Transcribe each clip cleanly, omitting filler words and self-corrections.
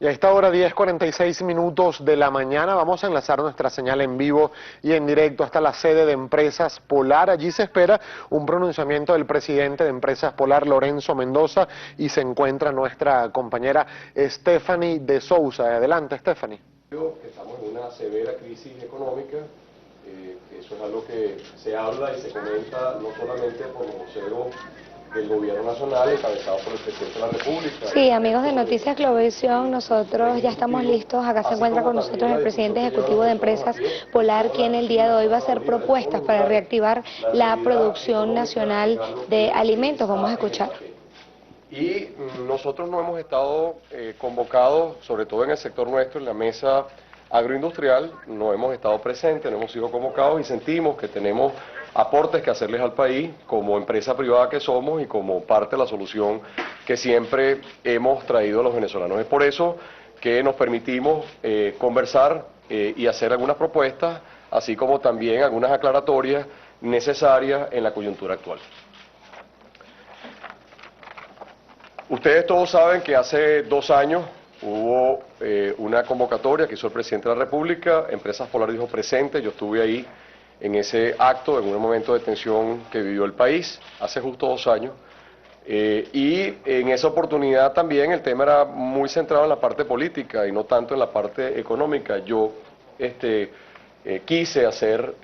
Y a esta hora 10:46 de la mañana vamos a enlazar nuestra señal en vivo y en directo hasta la sede de Empresas Polar. Allí se espera un pronunciamiento del presidente de Empresas Polar, Lorenzo Mendoza, y se encuentra nuestra compañera Stephanie de Souza. Adelante, Stephanie. Estamos en una severa crisis económica, eso es algo que se habla y se comenta no solamente por los voceros del gobierno nacional encabezado por el presidente de la República. Sí, amigos de Noticias Globovisión, nosotros ya estamos listos. Acá se encuentra con nosotros el presidente ejecutivo de Empresas Polar, quien el día de hoy va a hacer propuestas para reactivar la producción nacional de alimentos. Vamos a escuchar. Y nosotros no hemos estado convocados, sobre todo en el sector nuestro, en la mesa agroindustrial, no hemos estado presentes, no hemos sido convocados y sentimos que tenemos aportes que hacerles al país como empresa privada que somos y como parte de la solución que siempre hemos traído a los venezolanos. Es por eso que nos permitimos conversar y hacer algunas propuestas, así como también algunas aclaratorias necesarias en la coyuntura actual. Ustedes todos saben que hace 2 años hubo una convocatoria que hizo el presidente de la República, Empresas Polar dijo presente, yo estuve ahí en ese acto, en un momento de tensión que vivió el país, hace justo 2 años, y en esa oportunidad también el tema era muy centrado en la parte política y no tanto en la parte económica. Yo quise hacer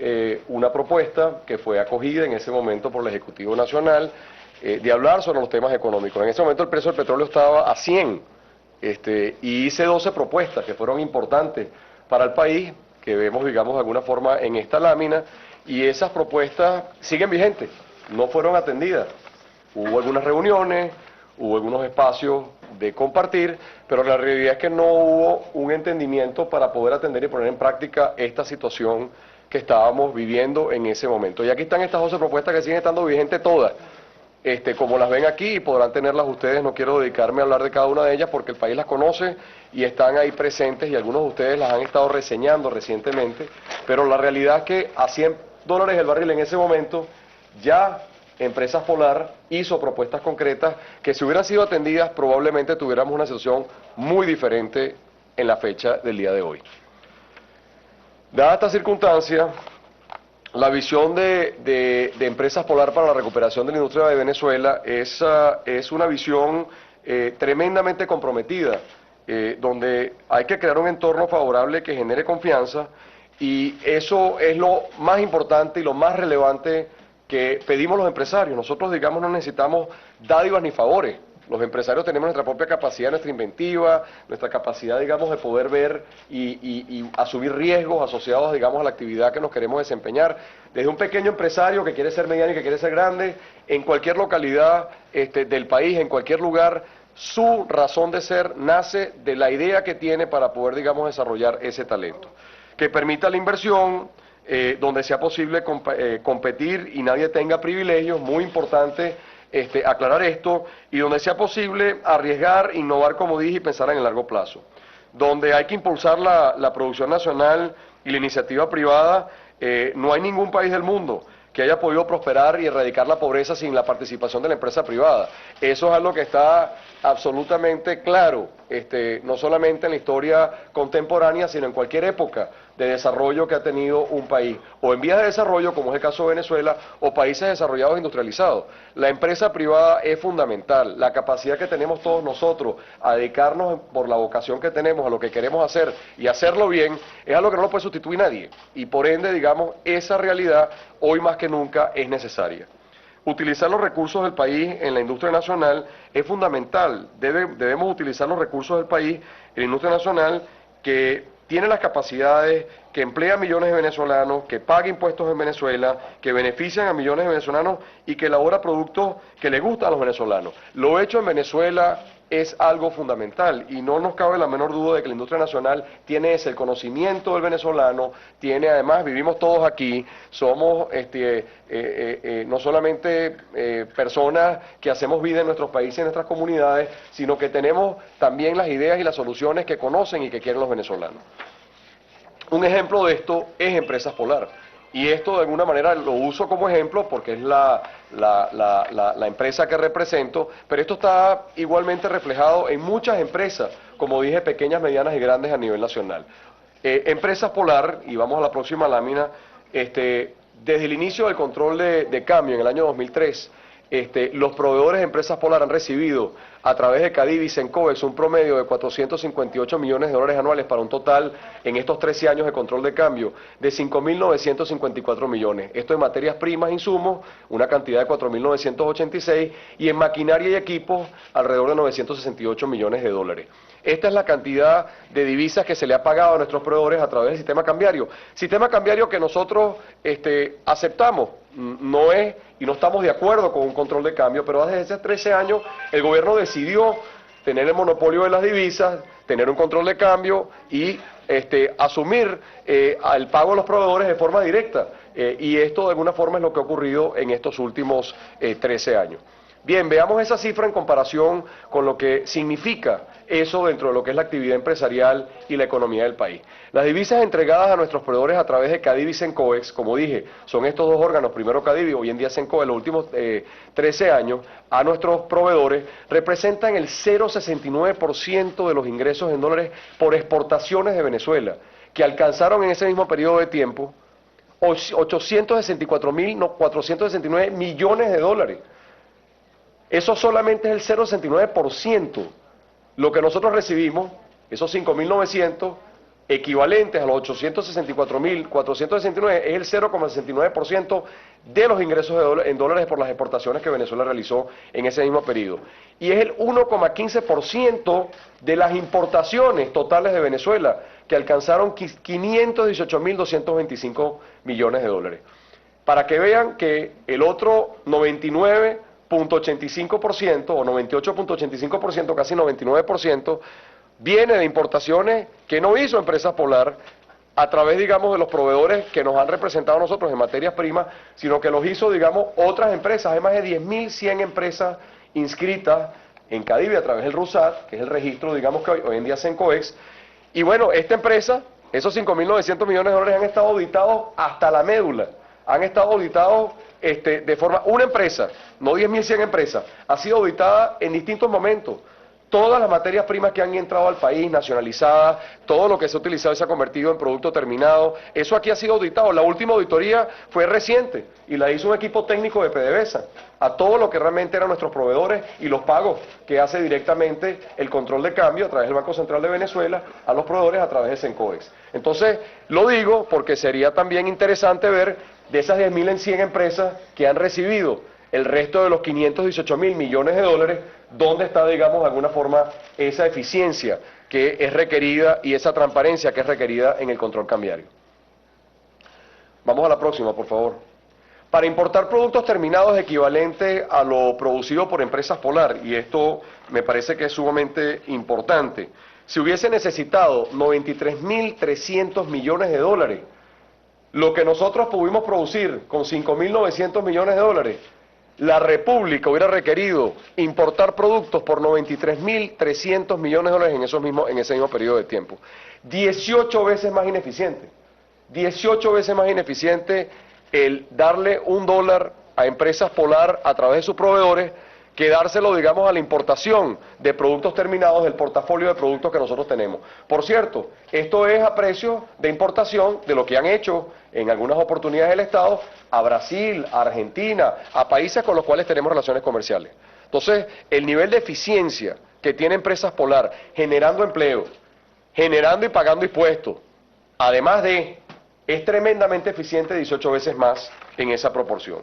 una propuesta que fue acogida en ese momento por el Ejecutivo Nacional, de hablar sobre los temas económicos. En ese momento el precio del petróleo estaba a 100, y hice 12 propuestas que fueron importantes para el país, que vemos, digamos, de alguna forma en esta lámina, y esas propuestas siguen vigentes, no fueron atendidas. Hubo algunas reuniones, hubo algunos espacios de compartir, pero la realidad es que no hubo un entendimiento para poder atender y poner en práctica esta situación que estábamos viviendo en ese momento. Y aquí están estas 12 propuestas que siguen estando vigentes todas. Como las ven aquí y podrán tenerlas ustedes, no quiero dedicarme a hablar de cada una de ellas porque el país las conoce y están ahí presentes y algunos de ustedes las han estado reseñando recientemente, pero la realidad es que a $100 el barril en ese momento ya Empresas Polar hizo propuestas concretas que si hubieran sido atendidas probablemente tuviéramos una situación muy diferente en la fecha del día de hoy. Dada esta circunstancia, la visión de Empresas Polar para la recuperación de la industria de Venezuela es una visión tremendamente comprometida, donde hay que crear un entorno favorable que genere confianza, y eso es lo más importante y lo más relevante que pedimos los empresarios. Nosotros, digamos, no necesitamos dádivas ni favores. Los empresarios tenemos nuestra propia capacidad, nuestra inventiva, nuestra capacidad, digamos, de poder ver y asumir riesgos asociados, digamos, a la actividad que nos queremos desempeñar. Desde un pequeño empresario que quiere ser mediano y que quiere ser grande, en cualquier localidad del país, en cualquier lugar, su razón de ser nace de la idea que tiene para poder, digamos, desarrollar ese talento. Que permita la inversión, donde sea posible competir y nadie tenga privilegios, muy importante aclarar esto, y donde sea posible arriesgar, innovar, como dije, y pensar en el largo plazo. Donde hay que impulsar la producción nacional y la iniciativa privada, no hay ningún país del mundo que haya podido prosperar y erradicar la pobreza sin la participación de la empresa privada. Eso es algo que está absolutamente claro, no solamente en la historia contemporánea, sino en cualquier época de desarrollo que ha tenido un país, o en vías de desarrollo, como es el caso de Venezuela, o países desarrollados e industrializados. La empresa privada es fundamental, la capacidad que tenemos todos nosotros a dedicarnos por la vocación que tenemos a lo que queremos hacer y hacerlo bien, es algo que no lo puede sustituir nadie, y por ende, digamos, esa realidad hoy más que nunca es necesaria. Utilizar los recursos del país en la industria nacional es fundamental. Debemos utilizar los recursos del país en la industria nacional que tiene las capacidades, que emplea a millones de venezolanos, que paga impuestos en Venezuela, que benefician a millones de venezolanos y que elabora productos que le gustan a los venezolanos. Lo hecho en Venezuela es algo fundamental y no nos cabe la menor duda de que la industria nacional tiene ese, el conocimiento del venezolano, tiene además, vivimos todos aquí, somos no solamente personas que hacemos vida en nuestros países y en nuestras comunidades, sino que tenemos también las ideas y las soluciones que conocen y que quieren los venezolanos. Un ejemplo de esto es Empresas Polar. Y esto de alguna manera lo uso como ejemplo porque es la empresa que represento, pero esto está igualmente reflejado en muchas empresas, como dije, pequeñas, medianas y grandes a nivel nacional. Empresas Polar, y vamos a la próxima lámina, desde el inicio del control de cambio en el año 2003, los proveedores de Empresas Polar han recibido a través de Cadivi y Sencovex un promedio de 458 millones de dólares anuales para un total en estos 13 años de control de cambio de 5.954 millones. Esto en materias primas, insumos, una cantidad de 4.986 y en maquinaria y equipos alrededor de 968 millones de dólares. Esta es la cantidad de divisas que se le ha pagado a nuestros proveedores a través del sistema cambiario. Sistema cambiario que nosotros aceptamos, no es y no estamos de acuerdo con un control de cambio, pero desde hace 13 años el gobierno decidió tener el monopolio de las divisas, tener un control de cambio y asumir el pago de los proveedores de forma directa. Y esto de alguna forma es lo que ha ocurrido en estos últimos 13 años. Bien, veamos esa cifra en comparación con lo que significa eso dentro de lo que es la actividad empresarial y la economía del país. Las divisas entregadas a nuestros proveedores a través de Cadivi y Sencovex, como dije, son estos dos órganos, primero Cadivi, hoy en día Sencovex, los últimos 13 años, a nuestros proveedores, representan el 0,69% de los ingresos en dólares por exportaciones de Venezuela, que alcanzaron en ese mismo periodo de tiempo 864.469 millones de dólares. Eso solamente es el 0,69%. Lo que nosotros recibimos, esos 5.900, equivalentes a los 864.469, es el 0,69% de los ingresos en dólares por las exportaciones que Venezuela realizó en ese mismo periodo. Y es el 1,15% de las importaciones totales de Venezuela, que alcanzaron 518.225 millones de dólares. Para que vean que el otro 99,85% o 98,85%, casi 99%, viene de importaciones que no hizo Empresas Polar a través, digamos, de los proveedores que nos han representado a nosotros en materias primas, sino que los hizo, digamos, otras empresas. Hay más de 10.100 empresas inscritas en Cadivi a través del RUSAT, que es el registro, digamos, que hoy en día es Sencovex. Y bueno, esta empresa, esos 5.900 millones de dólares han estado auditados hasta la médula. Han estado auditados de forma, una empresa, no 10.100 empresas, ha sido auditada en distintos momentos. Todas las materias primas que han entrado al país, nacionalizadas, todo lo que se ha utilizado y se ha convertido en producto terminado, eso aquí ha sido auditado. La última auditoría fue reciente y la hizo un equipo técnico de PDVSA, a todo lo que realmente eran nuestros proveedores y los pagos que hace directamente el control de cambio a través del Banco Central de Venezuela a los proveedores a través de Sencovex. Entonces, lo digo porque sería también interesante ver de esas 10.100 empresas que han recibido el resto de los 518.000 millones de dólares, ¿dónde está, digamos, de alguna forma esa eficiencia que es requerida y esa transparencia que es requerida en el control cambiario? Vamos a la próxima, por favor. Para importar productos terminados equivalentes a lo producido por Empresas Polar, y esto me parece que es sumamente importante, se hubiese necesitado 93.300 millones de dólares. Lo que nosotros pudimos producir con 5.900 millones de dólares, la República hubiera requerido importar productos por 93.300 millones de dólares en ese mismo periodo de tiempo. 18 veces más ineficiente. 18 veces más ineficiente el darle $1 a Empresas Polar a través de sus proveedores que dárselo, digamos, a la importación de productos terminados del portafolio de productos que nosotros tenemos. Por cierto, esto es a precio de importación de lo que han hecho en algunas oportunidades del Estado a Brasil, a Argentina, a países con los cuales tenemos relaciones comerciales. Entonces, el nivel de eficiencia que tiene Empresas Polar generando empleo, generando y pagando impuestos, además es tremendamente eficiente 18 veces más en esa proporción.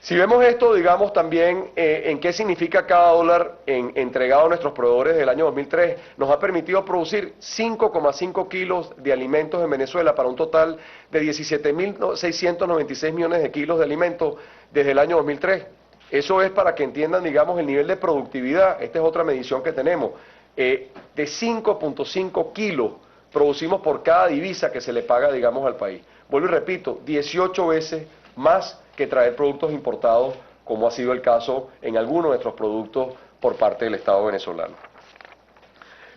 Si vemos esto, digamos también en qué significa cada dólar entregado a nuestros proveedores del año 2003, nos ha permitido producir 5,5 kilos de alimentos en Venezuela para un total de 17.696 millones de kilos de alimentos desde el año 2003. Eso es para que entiendan, digamos, el nivel de productividad. Esta es otra medición que tenemos. De 5,5 kilos producimos por cada divisa que se le paga, digamos, al país. Vuelvo y repito, 18 veces más que traer productos importados, como ha sido el caso en algunos de nuestros productos por parte del Estado venezolano.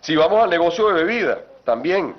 Si vamos al negocio de bebida, también,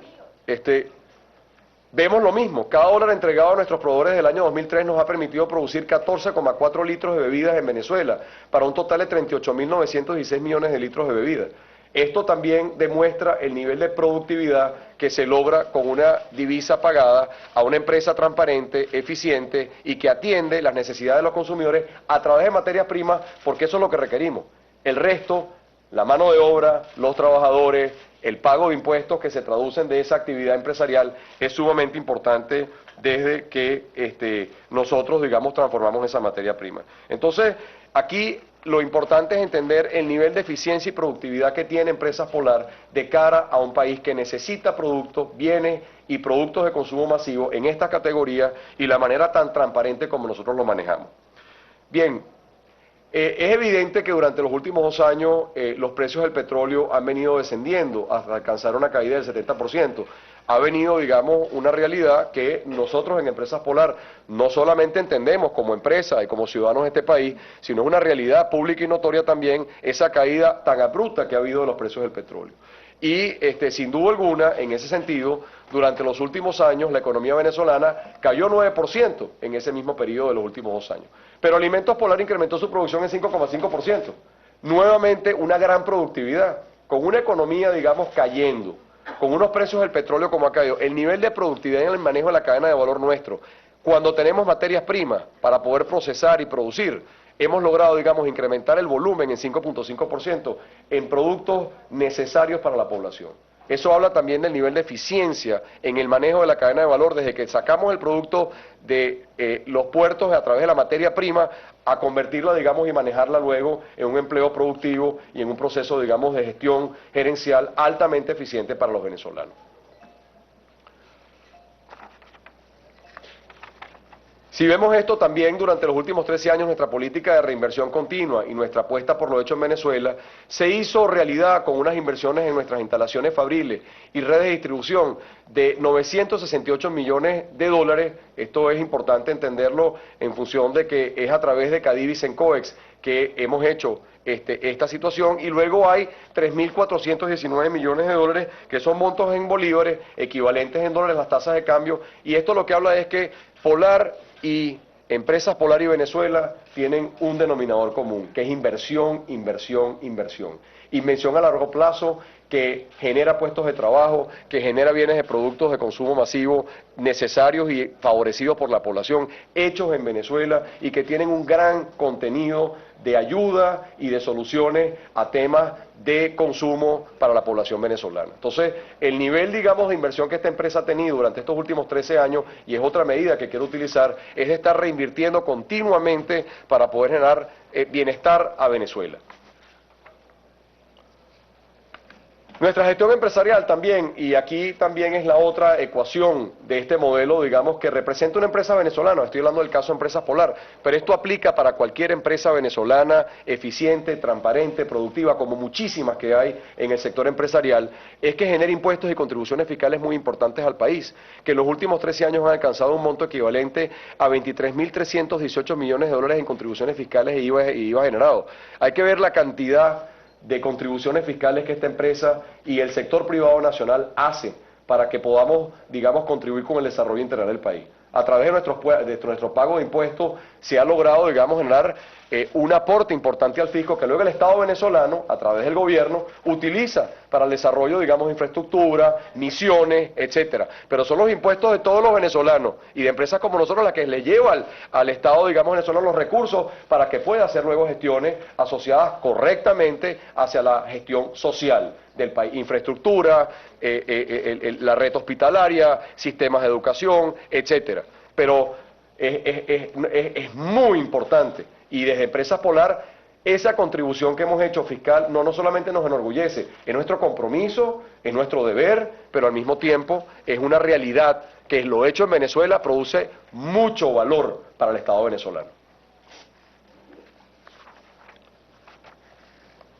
Vemos lo mismo, cada dólar entregado a nuestros proveedores del año 2003 nos ha permitido producir 14,4 litros de bebidas en Venezuela, para un total de 38.916 millones de litros de bebidas. Esto también demuestra el nivel de productividad que se logra con una divisa pagada a una empresa transparente, eficiente y que atiende las necesidades de los consumidores a través de materias primas, porque eso es lo que requerimos. El resto, la mano de obra, los trabajadores, el pago de impuestos que se traducen de esa actividad empresarial es sumamente importante desde que nosotros, digamos, transformamos esa materia prima. Entonces, aquí lo importante es entender el nivel de eficiencia y productividad que tiene Empresas Polar de cara a un país que necesita productos, bienes y productos de consumo masivo en esta categoría y la manera tan transparente como nosotros lo manejamos. Bien. Es evidente que durante los últimos 2 años los precios del petróleo han venido descendiendo hasta alcanzar una caída del 70%. Ha venido, digamos, una realidad que nosotros en Empresas Polar no solamente entendemos como empresa y como ciudadanos de este país, sino es una realidad pública y notoria también esa caída tan abrupta que ha habido de los precios del petróleo. Y sin duda alguna, en ese sentido, durante los últimos años la economía venezolana cayó 9% en ese mismo periodo de los últimos 2 años. Pero Alimentos Polar incrementó su producción en 5,5%. Nuevamente una gran productividad, con una economía, digamos, cayendo, con unos precios del petróleo como ha caído. El nivel de productividad en el manejo de la cadena de valor nuestro, cuando tenemos materias primas para poder procesar y producir, hemos logrado, digamos, incrementar el volumen en 5,5% en productos necesarios para la población. Eso habla también del nivel de eficiencia en el manejo de la cadena de valor, desde que sacamos el producto de los puertos a través de la materia prima, a convertirla, digamos, y manejarla luego en un empleo productivo y en un proceso, digamos, de gestión gerencial altamente eficiente para los venezolanos. Si vemos esto también durante los últimos 13 años, nuestra política de reinversión continua y nuestra apuesta por lo hecho en Venezuela se hizo realidad con unas inversiones en nuestras instalaciones fabriles y redes de distribución de 968 millones de dólares. Esto es importante entenderlo en función de que es a través de Cadivi y Sencoex que hemos hecho esta situación, y luego hay 3.419 millones de dólares que son montos en bolívares, equivalentes en dólares las tasas de cambio, y esto lo que habla es que Polar y Empresas Polar y Venezuela tienen un denominador común, que es inversión, inversión, inversión. Inversión a largo plazo que genera puestos de trabajo, que genera bienes de productos de consumo masivo necesarios y favorecidos por la población, hechos en Venezuela y que tienen un gran contenido de ayuda y de soluciones a temas de consumo para la población venezolana. Entonces, el nivel, digamos, de inversión que esta empresa ha tenido durante estos últimos 13 años, y es otra medida que quiero utilizar, es de estar reinvirtiendo continuamente para poder generar bienestar a Venezuela. Nuestra gestión empresarial también, y aquí también es la otra ecuación de este modelo, digamos, que representa una empresa venezolana. Estoy hablando del caso Empresas Polar, pero esto aplica para cualquier empresa venezolana eficiente, transparente, productiva, como muchísimas que hay en el sector empresarial, es que genera impuestos y contribuciones fiscales muy importantes al país, que en los últimos 13 años han alcanzado un monto equivalente a 23.318 millones de dólares en contribuciones fiscales e IVA generado. Hay que ver la cantidad de contribuciones fiscales que esta empresa y el sector privado nacional hace para que podamos, digamos, contribuir con el desarrollo integral del país. A través de nuestro pago de impuestos se ha logrado, digamos, generar un aporte importante al fisco que luego el Estado venezolano, a través del gobierno, utiliza para el desarrollo, digamos, de infraestructura, misiones, etcétera. Pero son los impuestos de todos los venezolanos y de empresas como nosotros las que le llevan al Estado, digamos, venezolano los recursos para que pueda hacer luego gestiones asociadas correctamente hacia la gestión social del país, infraestructura, la red hospitalaria, sistemas de educación, etcétera. Pero es muy importante, y desde Empresas Polar esa contribución que hemos hecho fiscal no solamente nos enorgullece, es nuestro compromiso, es nuestro deber, pero al mismo tiempo es una realidad que lo hecho en Venezuela produce mucho valor para el Estado venezolano.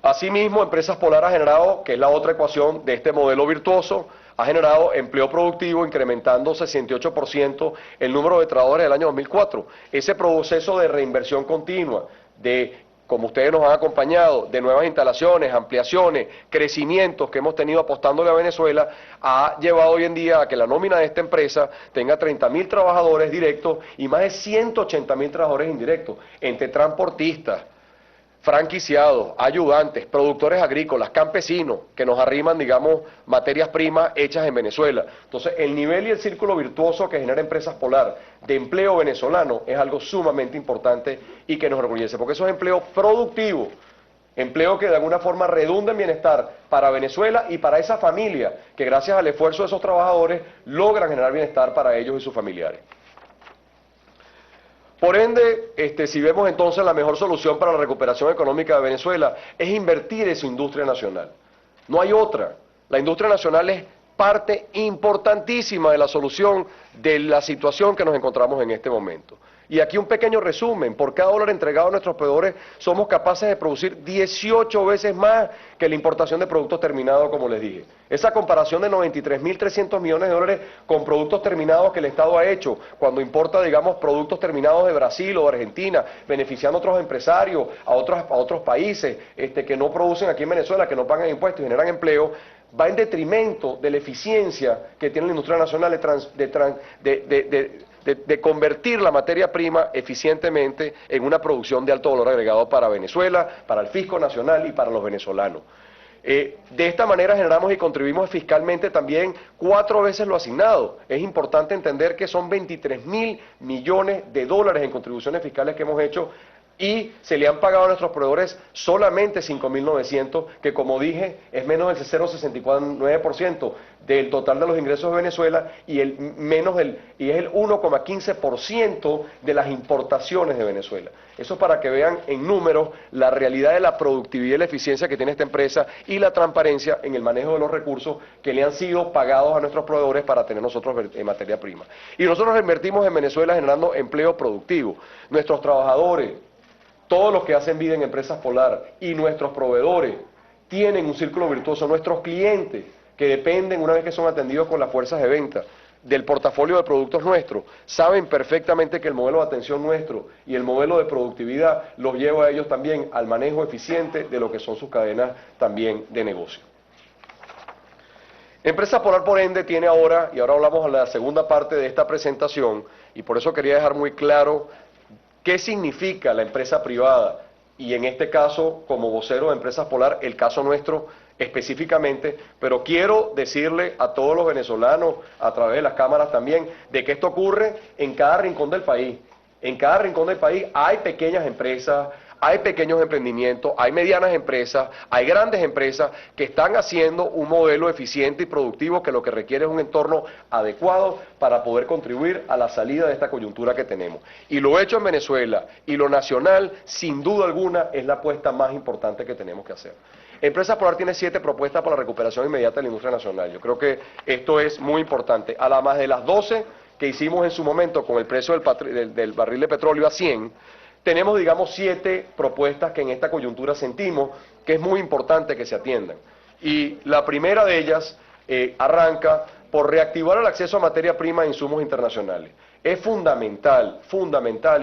Asimismo, Empresas Polar ha generado, que es la otra ecuación de este modelo virtuoso, ha generado empleo productivo, incrementando 68% el número de trabajadores del año 2004. Ese proceso de reinversión continua, de como ustedes nos han acompañado, de nuevas instalaciones, ampliaciones, crecimientos que hemos tenido apostándole a Venezuela, ha llevado hoy en día a que la nómina de esta empresa tenga 30.000 trabajadores directos y más de 180.000 trabajadores indirectos, entre transportistas, franquiciados, ayudantes, productores agrícolas, campesinos, que nos arriman, digamos, materias primas hechas en Venezuela. Entonces, el nivel y el círculo virtuoso que genera Empresas Polar de empleo venezolano es algo sumamente importante y que nos enorgullece, porque eso es empleo productivo, empleo que de alguna forma redunda en bienestar para Venezuela y para esa familia, que gracias al esfuerzo de esos trabajadores logran generar bienestar para ellos y sus familiares. Por ende, si vemos entonces la mejor solución para la recuperación económica de Venezuela es invertir en su industria nacional. No hay otra. La industria nacional es parte importantísima de la solución de la situación que nos encontramos en este momento. Y aquí un pequeño resumen: por cada dólar entregado a nuestros proveedores somos capaces de producir 18 veces más que la importación de productos terminados, como les dije. Esa comparación de 93.300 millones de dólares con productos terminados que el Estado ha hecho cuando importa, digamos, productos terminados de Brasil o de Argentina, beneficiando a otros empresarios, a otros países que no producen aquí en Venezuela, que no pagan impuestos y generan empleo, va en detrimento de la eficiencia que tiene la industria nacional de convertir la materia prima eficientemente en una producción de alto valor agregado para Venezuela, para el fisco nacional y para los venezolanos. De esta manera generamos y contribuimos fiscalmente también 4 veces lo asignado. Es importante entender que son 23.000 millones de dólares en contribuciones fiscales que hemos hecho y se le han pagado a nuestros proveedores solamente 5.900, que como dije es menos del 0,69% del total de los ingresos de Venezuela y es el 1,15% de las importaciones de Venezuela. Eso es para que vean en números la realidad de la productividad y la eficiencia que tiene esta empresa y la transparencia en el manejo de los recursos que le han sido pagados a nuestros proveedores para tener nosotros materia prima. Y nosotros reinvertimos en Venezuela generando empleo productivo. Nuestros trabajadores, todos los que hacen vida en Empresas Polar y nuestros proveedores tienen un círculo virtuoso. Nuestros clientes, que dependen, una vez que son atendidos con las fuerzas de venta, del portafolio de productos nuestros, saben perfectamente que el modelo de atención nuestro y el modelo de productividad los lleva a ellos también al manejo eficiente de lo que son sus cadenas también de negocio. Empresas Polar, por ende, tiene ahora, y ahora hablamos a la segunda parte de esta presentación, y por eso quería dejar muy claro ¿qué significa la empresa privada? Y en este caso, como vocero de Empresas Polar, el caso nuestro específicamente, pero quiero decirle a todos los venezolanos, a través de las cámaras también, de que esto ocurre en cada rincón del país. En cada rincón del país hay pequeñas empresas, hay pequeños emprendimientos, hay medianas empresas, hay grandes empresas que están haciendo un modelo eficiente y productivo que lo que requiere es un entorno adecuado para poder contribuir a la salida de esta coyuntura que tenemos. Y lo hecho en Venezuela y lo nacional, sin duda alguna, es la apuesta más importante que tenemos que hacer. Empresas Polar tiene 7 propuestas para la recuperación inmediata de la industria nacional. Yo creo que esto es muy importante. A la más de las 12 que hicimos en su momento con el precio del barril de petróleo a 100, tenemos, digamos, 7 propuestas que en esta coyuntura sentimos que es muy importante que se atiendan. Y la primera de ellas arranca por reactivar el acceso a materia prima e insumos internacionales. Es fundamental,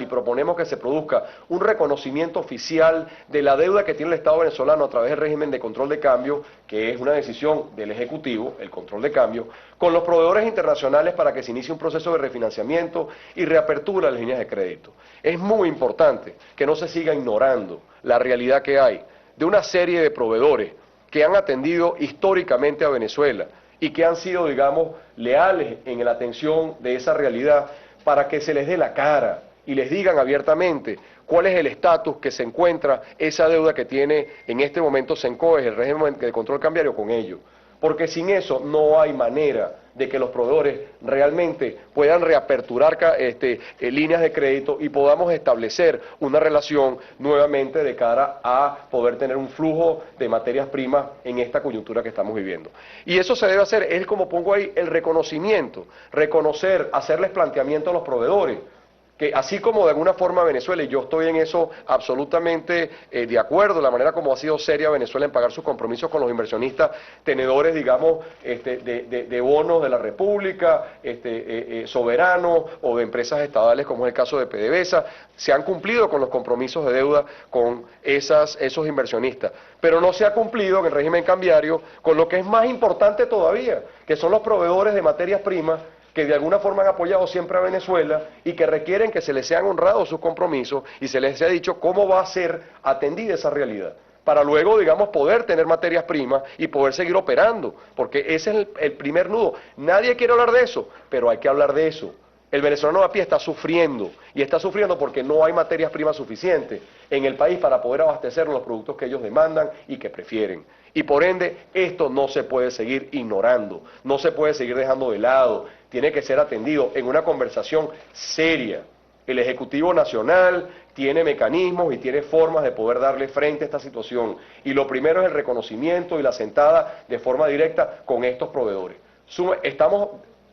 y proponemos que se produzca un reconocimiento oficial de la deuda que tiene el Estado venezolano a través del régimen de control de cambio, que es una decisión del Ejecutivo, el control de cambio, con los proveedores internacionales para que se inicie un proceso de refinanciamiento y reapertura de las líneas de crédito. Es muy importante que no se siga ignorando la realidad que hay de una serie de proveedores que han atendido históricamente a Venezuela y que han sido, digamos, leales en la atención de esa realidad, para que se les dé la cara y les digan abiertamente cuál es el estatus que se encuentra esa deuda que tiene en este momento Sencoes, el régimen de control cambiario, con ellos. Porque sin eso no hay manera de que los proveedores realmente puedan reaperturar líneas de crédito y podamos establecer una relación nuevamente de cara a poder tener un flujo de materias primas en esta coyuntura que estamos viviendo. Y eso se debe hacer, es como pongo ahí, el reconocimiento, reconocer, hacerles planteamiento a los proveedores. que así como de alguna forma Venezuela, y yo estoy en eso absolutamente de acuerdo, la manera como ha sido seria Venezuela en pagar sus compromisos con los inversionistas, tenedores, digamos, de bonos de la República, soberanos o de empresas estatales, como es el caso de PDVSA, se han cumplido con los compromisos de deuda con esos inversionistas, pero no se ha cumplido en el régimen cambiario con lo que es más importante todavía, que son los proveedores de materias primas, que de alguna forma han apoyado siempre a Venezuela y que requieren que se les sean honrados sus compromisos y se les ha dicho cómo va a ser atendida esa realidad, para luego, digamos, poder tener materias primas y poder seguir operando, porque ese es el primer nudo. Nadie quiere hablar de eso, pero hay que hablar de eso. El venezolano a pie está sufriendo, y está sufriendo porque no hay materias primas suficientes en el país para poder abastecer los productos que ellos demandan y que prefieren. Y por ende, esto no se puede seguir ignorando, no se puede seguir dejando de lado, tiene que ser atendido en una conversación seria. El Ejecutivo Nacional tiene mecanismos y tiene formas de poder darle frente a esta situación. Y lo primero es el reconocimiento y la sentada de forma directa con estos proveedores. Estamos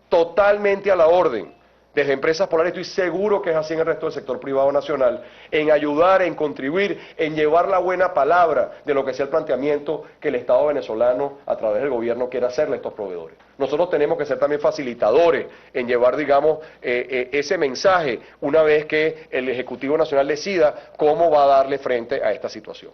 totalmente a la orden. Desde Empresas Polar estoy seguro que es así en el resto del sector privado nacional, en ayudar, en contribuir, en llevar la buena palabra de lo que sea el planteamiento que el Estado venezolano a través del gobierno quiere hacerle a estos proveedores. Nosotros tenemos que ser también facilitadores en llevar, digamos, ese mensaje una vez que el Ejecutivo Nacional decida cómo va a darle frente a esta situación.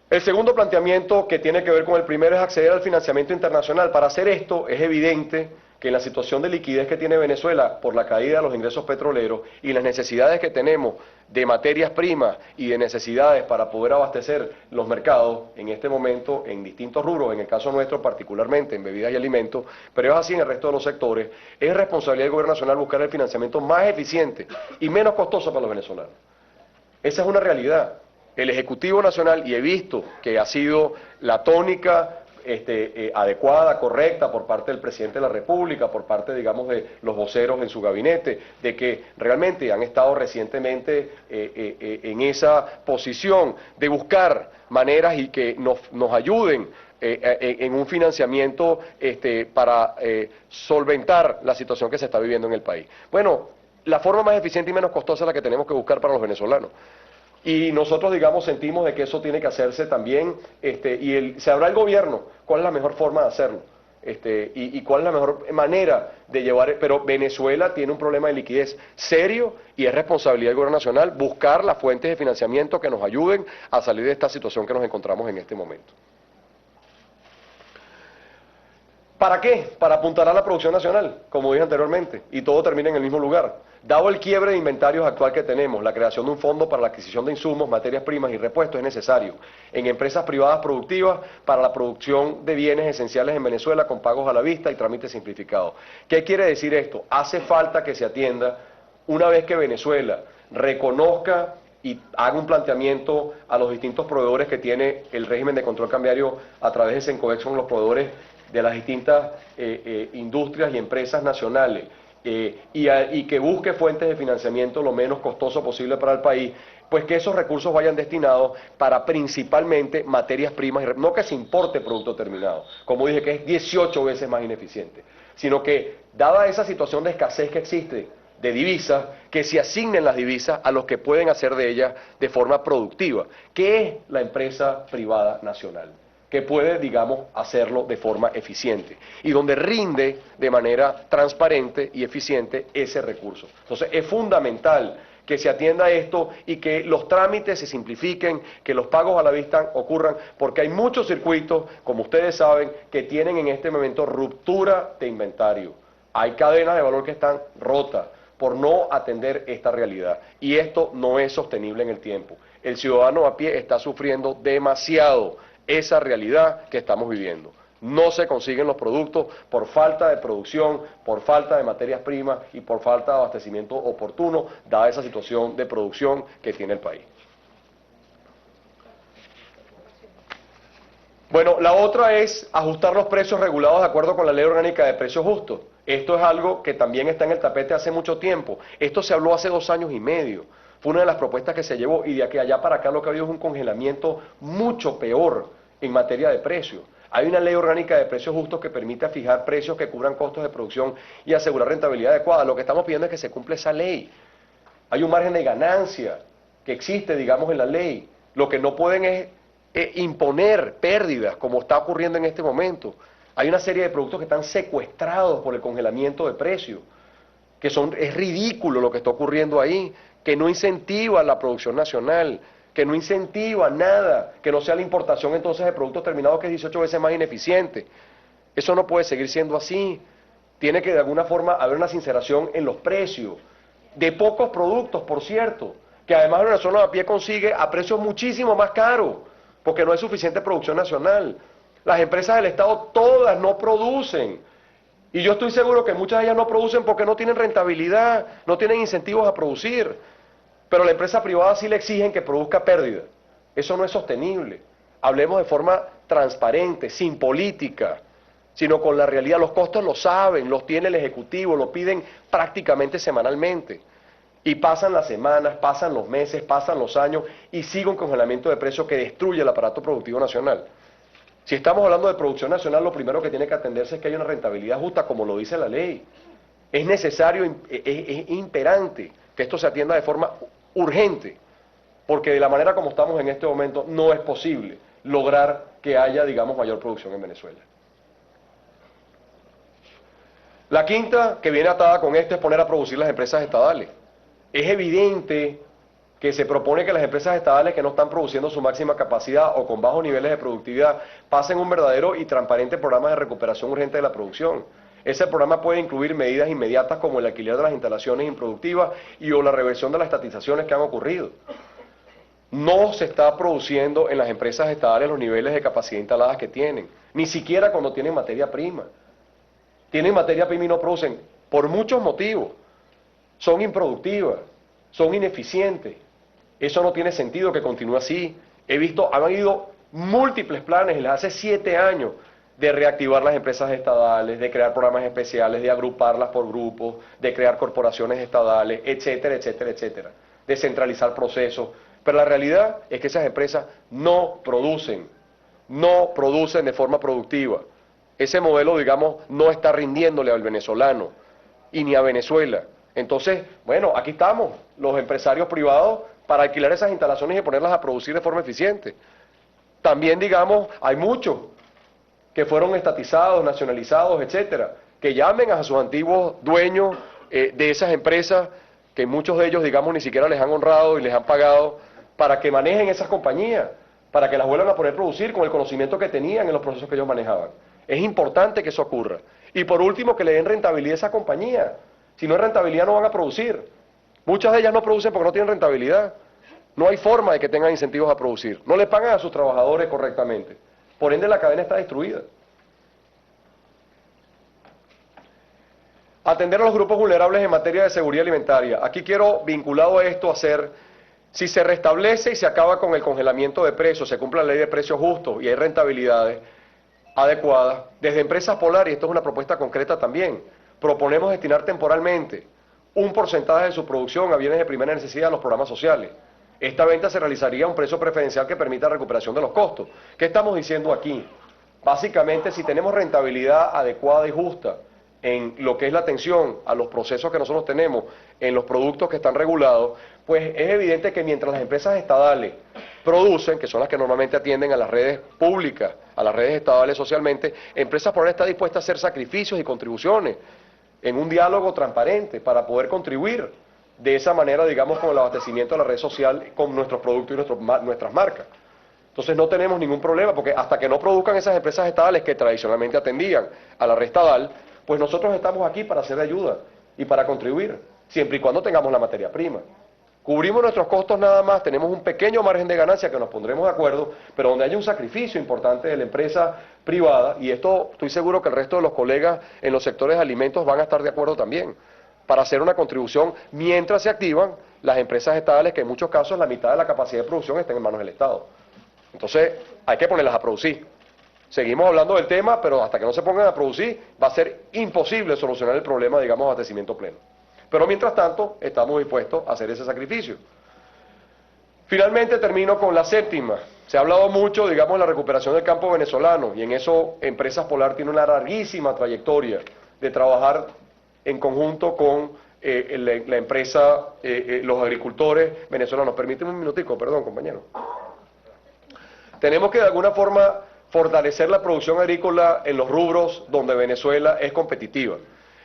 El segundo planteamiento, que tiene que ver con el primero, es acceder al financiamiento internacional. Para hacer esto es evidente que en la situación de liquidez que tiene Venezuela por la caída de los ingresos petroleros y las necesidades que tenemos de materias primas y de necesidades para poder abastecer los mercados en este momento en distintos rubros, en el caso nuestro particularmente en bebidas y alimentos, pero es así en el resto de los sectores, es responsabilidad del gobierno nacional buscar el financiamiento más eficiente y menos costoso para los venezolanos. Esa es una realidad. El Ejecutivo Nacional, y he visto que ha sido la tónica adecuada, correcta por parte del Presidente de la República, por parte, digamos, de los voceros en su gabinete, de que realmente han estado recientemente en esa posición de buscar maneras y que nos ayuden en un financiamiento para solventar la situación que se está viviendo en el país. Bueno, la forma más eficiente y menos costosa es la que tenemos que buscar para los venezolanos. Y nosotros, digamos, sentimos de que eso tiene que hacerse también, sabrá el gobierno cuál es la mejor forma de hacerlo, y cuál es la mejor manera de llevar, pero Venezuela tiene un problema de liquidez serio y es responsabilidad del gobierno nacional buscar las fuentes de financiamiento que nos ayuden a salir de esta situación que nos encontramos en este momento. ¿Para qué? Para apuntalar la producción nacional, como dije anteriormente, y todo termina en el mismo lugar. Dado el quiebre de inventarios actual que tenemos, la creación de un fondo para la adquisición de insumos, materias primas y repuestos es necesario en empresas privadas productivas para la producción de bienes esenciales en Venezuela con pagos a la vista y trámites simplificados. ¿Qué quiere decir esto? Hace falta que se atienda una vez que Venezuela reconozca y haga un planteamiento a los distintos proveedores que tiene el régimen de control cambiario a través de Sencovex con los proveedores de las distintas industrias y empresas nacionales, y que busque fuentes de financiamiento lo menos costoso posible para el país, pues que esos recursos vayan destinados para principalmente materias primas, no que se importe producto terminado, como dije, que es 18 veces más ineficiente, sino que, dada esa situación de escasez que existe de divisas, que se asignen las divisas a los que pueden hacer de ellas de forma productiva, que es la empresa privada nacional, que puede, digamos, hacerlo de forma eficiente y donde rinde de manera transparente y eficiente ese recurso. Entonces, es fundamental que se atienda esto y que los trámites se simplifiquen, que los pagos a la vista ocurran, porque hay muchos circuitos, como ustedes saben, que tienen en este momento ruptura de inventario. Hay cadenas de valor que están rotas por no atender esta realidad, y esto no es sostenible en el tiempo. El ciudadano a pie está sufriendo demasiado esa realidad que estamos viviendo. No se consiguen los productos por falta de producción, por falta de materias primas y por falta de abastecimiento oportuno, dada esa situación de producción que tiene el país. Bueno, la otra es ajustar los precios regulados de acuerdo con la Ley Orgánica de Precios Justos. Esto es algo que también está en el tapete hace mucho tiempo. Esto se habló hace 2 años y medio. Fue una de las propuestas que se llevó, y de aquí a allá para acá lo que ha habido es un congelamiento mucho peor en materia de precios. Hay una ley orgánica de precios justos que permite fijar precios que cubran costos de producción y asegurar rentabilidad adecuada. Lo que estamos pidiendo es que se cumpla esa ley. Hay un margen de ganancia que existe, digamos, en la ley. Lo que no pueden es imponer pérdidas, como está ocurriendo en este momento. Hay una serie de productos que están secuestrados por el congelamiento de precios, es ridículo lo que está ocurriendo ahí, que no incentiva la producción nacional, que no incentiva nada, que no sea la importación entonces de productos terminados que es 18 veces más ineficiente. Eso no puede seguir siendo así. Tiene que de alguna forma haber una sinceración en los precios, de pocos productos, por cierto, que además el venezolano a pie consigue a precios muchísimo más caros, porque no hay suficiente producción nacional. Las empresas del Estado todas no producen. Y yo estoy seguro que muchas de ellas no producen porque no tienen rentabilidad, no tienen incentivos a producir. Pero a la empresa privada sí le exigen que produzca pérdida. Eso no es sostenible. Hablemos de forma transparente, sin política, sino con la realidad. Los costos los saben, los tiene el Ejecutivo, lo piden prácticamente semanalmente. Y pasan las semanas, pasan los meses, pasan los años y sigue un congelamiento de precios que destruye el aparato productivo nacional. Si estamos hablando de producción nacional, lo primero que tiene que atenderse es que haya una rentabilidad justa, como lo dice la ley. Es necesario, es imperante que esto se atienda de forma urgente, porque de la manera como estamos en este momento no es posible lograr que haya, digamos, mayor producción en Venezuela. La quinta, que viene atada con esto, es poner a producir las empresas estatales. Es evidente que se propone que las empresas estatales que no están produciendo su máxima capacidad o con bajos niveles de productividad pasen un verdadero y transparente programa de recuperación urgente de la producción. Ese programa puede incluir medidas inmediatas como el alquiler de las instalaciones improductivas y o la reversión de las estatizaciones que han ocurrido. No se está produciendo en las empresas estatales los niveles de capacidad instaladas que tienen, ni siquiera cuando tienen materia prima. Tienen materia prima y no producen por muchos motivos. Son improductivas, son ineficientes. Eso no tiene sentido que continúe así. Han habido múltiples planes en hace 7 años de reactivar las empresas estatales, de crear programas especiales, de agruparlas por grupos, de crear corporaciones estatales, etcétera, etcétera, etcétera. De centralizar procesos. Pero la realidad es que esas empresas no producen de forma productiva. Ese modelo, digamos, no está rindiéndole al venezolano y ni a Venezuela. Entonces, bueno, aquí estamos, los empresarios privados, para alquilar esas instalaciones y ponerlas a producir de forma eficiente. También, digamos, hay muchos que fueron estatizados, nacionalizados, etcétera, que llamen a sus antiguos dueños de esas empresas, que muchos de ellos, digamos, ni siquiera les han honrado y les han pagado, para que manejen esas compañías, para que las vuelvan a poner a producir con el conocimiento que tenían en los procesos que ellos manejaban. Es importante que eso ocurra. Y por último, que le den rentabilidad a esa compañía. Si no hay rentabilidad, no van a producir. Muchas de ellas no producen porque no tienen rentabilidad. No hay forma de que tengan incentivos a producir. No le pagan a sus trabajadores correctamente. Por ende, la cadena está destruida. Atender a los grupos vulnerables en materia de seguridad alimentaria. Aquí quiero, vinculado a esto, hacer, si se restablece y se acaba con el congelamiento de precios, se cumple la ley de precios justos y hay rentabilidades adecuadas, desde Empresas Polar, y esto es una propuesta concreta también, proponemos destinar temporalmente un porcentaje de su producción a bienes de primera necesidad a los programas sociales. Esta venta se realizaría a un precio preferencial que permita recuperación de los costos. ¿Qué estamos diciendo aquí? Básicamente, si tenemos rentabilidad adecuada y justa en lo que es la atención a los procesos que nosotros tenemos en los productos que están regulados, pues es evidente que mientras las empresas estatales producen, que son las que normalmente atienden a las redes públicas, a las redes estatales socialmente, Empresas Polar está dispuesta a hacer sacrificios y contribuciones en un diálogo transparente para poder contribuir de esa manera, digamos, con el abastecimiento de la red social con nuestros productos y nuestras marcas. Entonces no tenemos ningún problema, porque hasta que no produzcan esas empresas estatales que tradicionalmente atendían a la red estatal, pues nosotros estamos aquí para hacer de ayuda y para contribuir, siempre y cuando tengamos la materia prima. Cubrimos nuestros costos nada más, tenemos un pequeño margen de ganancia que nos pondremos de acuerdo, pero donde haya un sacrificio importante de la empresa privada, y esto estoy seguro que el resto de los colegas en los sectores de alimentos van a estar de acuerdo también, para hacer una contribución mientras se activan las empresas estatales, que en muchos casos la mitad de la capacidad de producción está en manos del Estado. Entonces hay que ponerlas a producir. Seguimos hablando del tema, pero hasta que no se pongan a producir va a ser imposible solucionar el problema, digamos, de abastecimiento pleno. Pero mientras tanto, estamos dispuestos a hacer ese sacrificio. Finalmente termino con la séptima, Se ha hablado mucho, digamos, de la recuperación del campo venezolano, y en eso Empresas Polar tiene una larguísima trayectoria de trabajar en conjunto con la empresa, los agricultores venezolanos. Permíteme un minutico, perdón, compañero. Tenemos que de alguna forma fortalecer la producción agrícola en los rubros donde Venezuela es competitiva.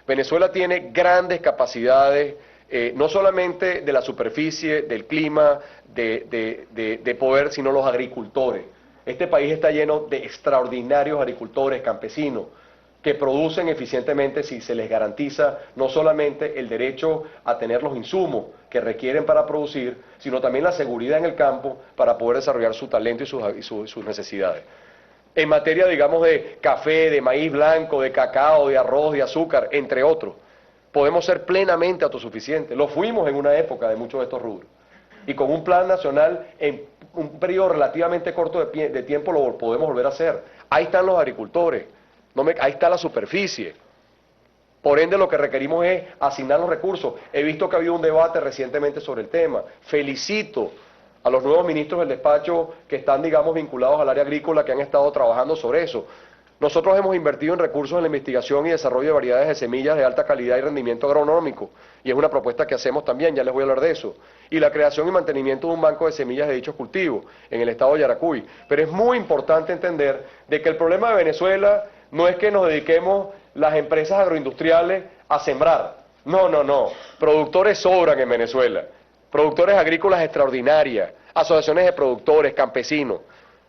Venezuela tiene grandes capacidades, no solamente de la superficie, del clima, de poder, sino los agricultores. Este país está lleno de extraordinarios agricultores, campesinos, que producen eficientemente si se les garantiza no solamente el derecho a tener los insumos que requieren para producir, sino también la seguridad en el campo para poder desarrollar su talento y sus necesidades. En materia, digamos, de café, de maíz blanco, de cacao, de arroz, de azúcar, entre otros, podemos ser plenamente autosuficientes. Lo fuimos en una época de muchos de estos rubros. Y con un plan nacional, en un periodo relativamente corto de tiempo, lo podemos volver a hacer. Ahí están los agricultores. Ahí está la superficie. Por ende, lo que requerimos es asignar los recursos. He visto que ha habido un debate recientemente sobre el tema. Felicito a los nuevos ministros del despacho que están, digamos, vinculados al área agrícola, que han estado trabajando sobre eso. Nosotros hemos invertido en recursos en la investigación y desarrollo de variedades de semillas de alta calidad y rendimiento agronómico, y es una propuesta que hacemos también, ya les voy a hablar de eso, y la creación y mantenimiento de un banco de semillas de dichos cultivos en el estado de Yaracuy. Pero es muy importante entender de que el problema de Venezuela no es que nos dediquemos las empresas agroindustriales a sembrar. No, no, no. Productores sobran en Venezuela. Productores agrícolas extraordinarias, asociaciones de productores, campesinos.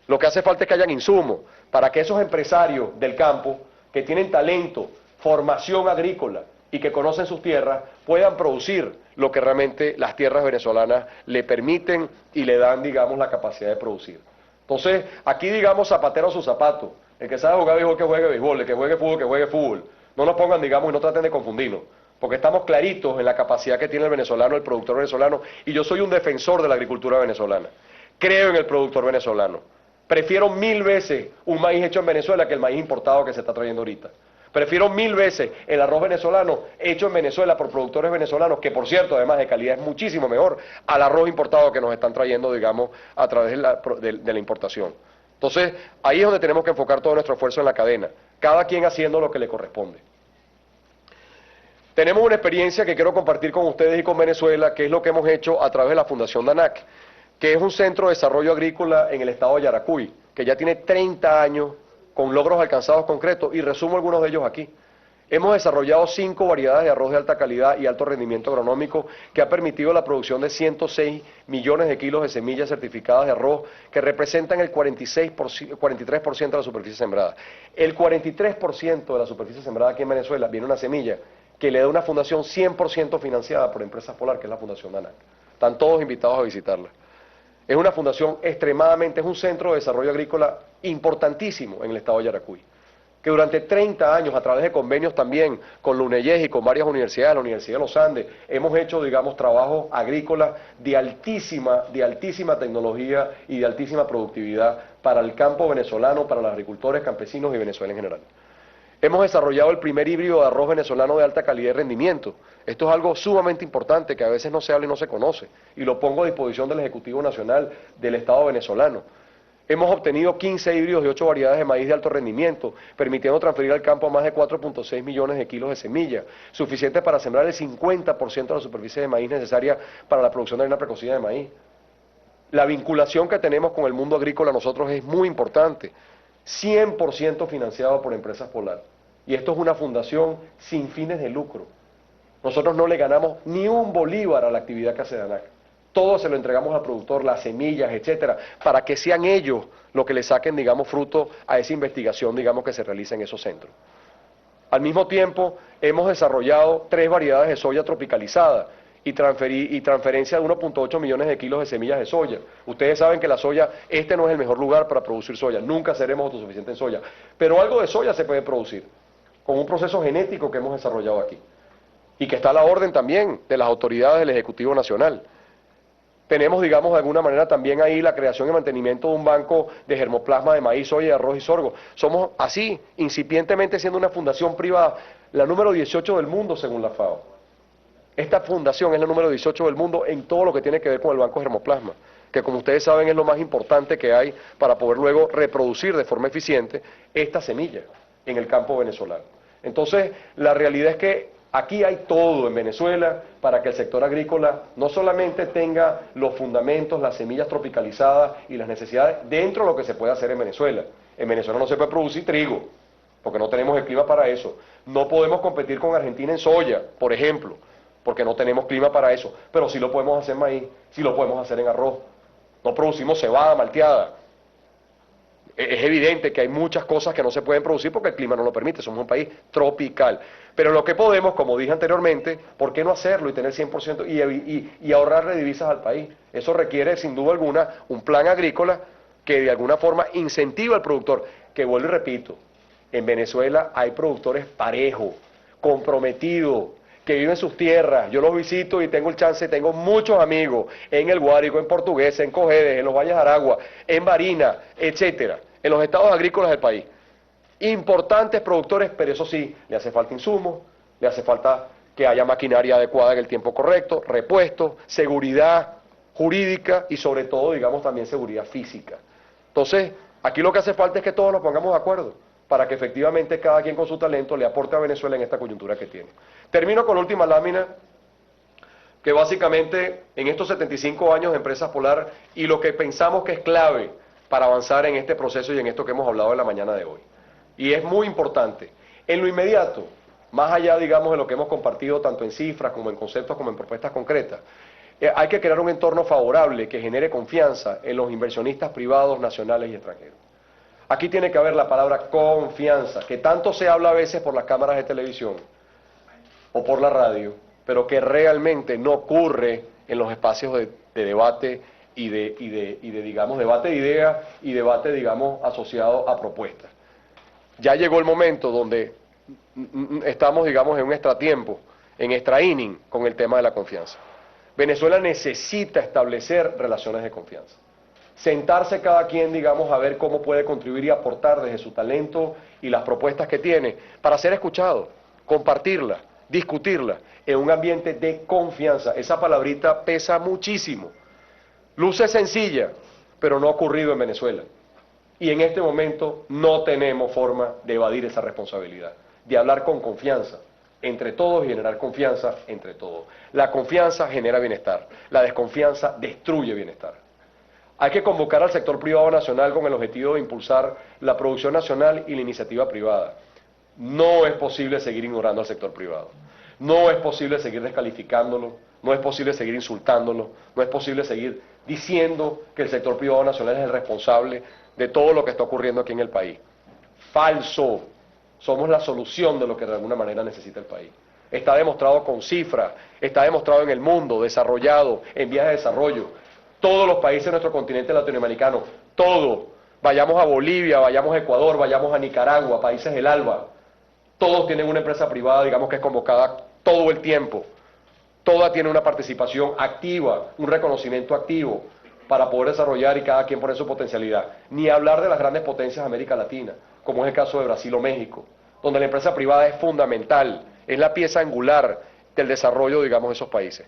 Lo que hace falta es que hayan insumos para que esos empresarios del campo, que tienen talento, formación agrícola y que conocen sus tierras, puedan producir lo que realmente las tierras venezolanas le permiten y le dan, digamos, la capacidad de producir. Entonces, aquí, digamos, zapatero a su zapato. El que sabe jugar béisbol, que juegue béisbol, el que juegue fútbol, que juegue fútbol. No nos pongan, digamos, y no traten de confundirnos, porque estamos claritos en la capacidad que tiene el venezolano, el productor venezolano, y yo soy un defensor de la agricultura venezolana. Creo en el productor venezolano. Prefiero 1000 veces un maíz hecho en Venezuela que el maíz importado que se está trayendo ahorita. Prefiero 1000 veces el arroz venezolano hecho en Venezuela por productores venezolanos, que por cierto, además de calidad, es muchísimo mejor al arroz importado que nos están trayendo, digamos, a través de la importación. Entonces, ahí es donde tenemos que enfocar todo nuestro esfuerzo en la cadena, cada quien haciendo lo que le corresponde. Tenemos una experiencia que quiero compartir con ustedes y con Venezuela, que es lo que hemos hecho a través de la Fundación DANAC, que es un centro de desarrollo agrícola en el estado de Yaracuy, que ya tiene 30 años con logros alcanzados concretos, y resumo algunos de ellos aquí. Hemos desarrollado 5 variedades de arroz de alta calidad y alto rendimiento agronómico que ha permitido la producción de 106 millones de kilos de semillas certificadas de arroz, que representan el 43% de la superficie sembrada. El 43% de la superficie sembrada aquí en Venezuela viene una semilla que le da una fundación 100% financiada por Empresas Polar, que es la Fundación DANAC. Están todos invitados a visitarla. Es una fundación extremadamente, es un centro de desarrollo agrícola importantísimo en el estado de Yaracuy, que durante 30 años, a través de convenios también con la UNEYES y con varias universidades, la Universidad de los Andes, hemos hecho, digamos, trabajos agrícolas de altísima tecnología y de altísima productividad para el campo venezolano, para los agricultores, campesinos y Venezuela en general. Hemos desarrollado el primer híbrido de arroz venezolano de alta calidad y rendimiento. Esto es algo sumamente importante que a veces no se habla y no se conoce, y lo pongo a disposición del Ejecutivo Nacional del Estado venezolano. Hemos obtenido 15 híbridos de 8 variedades de maíz de alto rendimiento, permitiendo transferir al campo más de 4.6 millones de kilos de semilla, suficiente para sembrar el 50% de la superficie de maíz necesaria para la producción de harina precocida de maíz. La vinculación que tenemos con el mundo agrícola nosotros es muy importante, 100% financiado por Empresas Polar. Y esto es una fundación sin fines de lucro. Nosotros no le ganamos ni un bolívar a la actividad que hace DANAC. Todo se lo entregamos al productor, las semillas, etcétera, para que sean ellos los que le saquen, digamos, fruto a esa investigación, digamos, que se realiza en esos centros. Al mismo tiempo, hemos desarrollado 3 variedades de soya tropicalizada y transferencia de 1.8 millones de kilos de semillas de soya. Ustedes saben que la soya, este no es el mejor lugar para producir soya, nunca seremos autosuficientes en soya, pero algo de soya se puede producir con un proceso genético que hemos desarrollado aquí y que está a la orden también de las autoridades del Ejecutivo Nacional. Tenemos, digamos, de alguna manera también ahí la creación y mantenimiento de un banco de germoplasma de maíz, soya, arroz y sorgo. Somos así, incipientemente siendo una fundación privada, la número 18 del mundo según la FAO. Esta fundación es la número 18 del mundo en todo lo que tiene que ver con el banco germoplasma, que como ustedes saben es lo más importante que hay para poder luego reproducir de forma eficiente esta semilla en el campo venezolano. Entonces, la realidad es que aquí hay todo en Venezuela para que el sector agrícola no solamente tenga los fundamentos, las semillas tropicalizadas y las necesidades dentro de lo que se puede hacer en Venezuela. En Venezuela no se puede producir trigo, porque no tenemos el clima para eso. No podemos competir con Argentina en soya, por ejemplo, porque no tenemos clima para eso. Pero sí lo podemos hacer en maíz, sí lo podemos hacer en arroz. No producimos cebada, malteada. Es evidente que hay muchas cosas que no se pueden producir porque el clima no lo permite, somos un país tropical. Pero lo que podemos, como dije anteriormente, ¿por qué no hacerlo y tener 100% y ahorrarle divisas al país? Eso requiere, sin duda alguna, un plan agrícola que de alguna forma incentiva al productor, que vuelvo y repito, en Venezuela hay productores parejos, comprometidos, que viven en sus tierras. Yo los visito y tengo el chance, tengo muchos amigos en el Guárico, en Portuguesa, en Cojedes, en los Valles de Aragua, en Barinas, etcétera, en los estados agrícolas del país. Importantes productores, pero eso sí, le hace falta insumos, le hace falta que haya maquinaria adecuada en el tiempo correcto, repuestos, seguridad jurídica y sobre todo, digamos, también seguridad física. Entonces, aquí lo que hace falta es que todos nos pongamos de acuerdo para que efectivamente cada quien con su talento le aporte a Venezuela en esta coyuntura que tiene. Termino con la última lámina, que básicamente en estos 75 años de Empresas Polar y lo que pensamos que es clave para avanzar en este proceso y en esto que hemos hablado en la mañana de hoy. Y es muy importante, en lo inmediato, más allá, digamos, de lo que hemos compartido tanto en cifras como en conceptos como en propuestas concretas, hay que crear un entorno favorable que genere confianza en los inversionistas privados, nacionales y extranjeros. Aquí tiene que haber la palabra confianza, que tanto se habla a veces por las cámaras de televisión o por la radio, pero que realmente no ocurre en los espacios de debate y de, digamos, debate de ideas y debate, digamos, asociado a propuestas. Ya llegó el momento donde estamos, digamos, en un extratiempo, en extra inning con el tema de la confianza. Venezuela necesita establecer relaciones de confianza. Sentarse cada quien, digamos, a ver cómo puede contribuir y aportar desde su talento y las propuestas que tiene para ser escuchado, compartirla, discutirla en un ambiente de confianza. Esa palabrita pesa muchísimo. Luce sencilla, pero no ha ocurrido en Venezuela. Y en este momento no tenemos forma de evadir esa responsabilidad, de hablar con confianza entre todos y generar confianza entre todos. La confianza genera bienestar, la desconfianza destruye bienestar. Hay que convocar al sector privado nacional con el objetivo de impulsar la producción nacional y la iniciativa privada. No es posible seguir ignorando al sector privado. No es posible seguir descalificándolo, no es posible seguir insultándolo, no es posible seguir diciendo que el sector privado nacional es el responsable de todo lo que está ocurriendo aquí en el país. Falso. Somos la solución de lo que de alguna manera necesita el país. Está demostrado con cifras, está demostrado en el mundo, desarrollado, en vías de desarrollo. Todos los países de nuestro continente latinoamericano, todos, vayamos a Bolivia, vayamos a Ecuador, vayamos a Nicaragua, países del ALBA, todos tienen una empresa privada, digamos, que es convocada todo el tiempo. Toda tiene una participación activa, un reconocimiento activo para poder desarrollar y cada quien poner su potencialidad. Ni hablar de las grandes potencias de América Latina, como es el caso de Brasil o México, donde la empresa privada es fundamental, es la pieza angular del desarrollo, digamos, de esos países.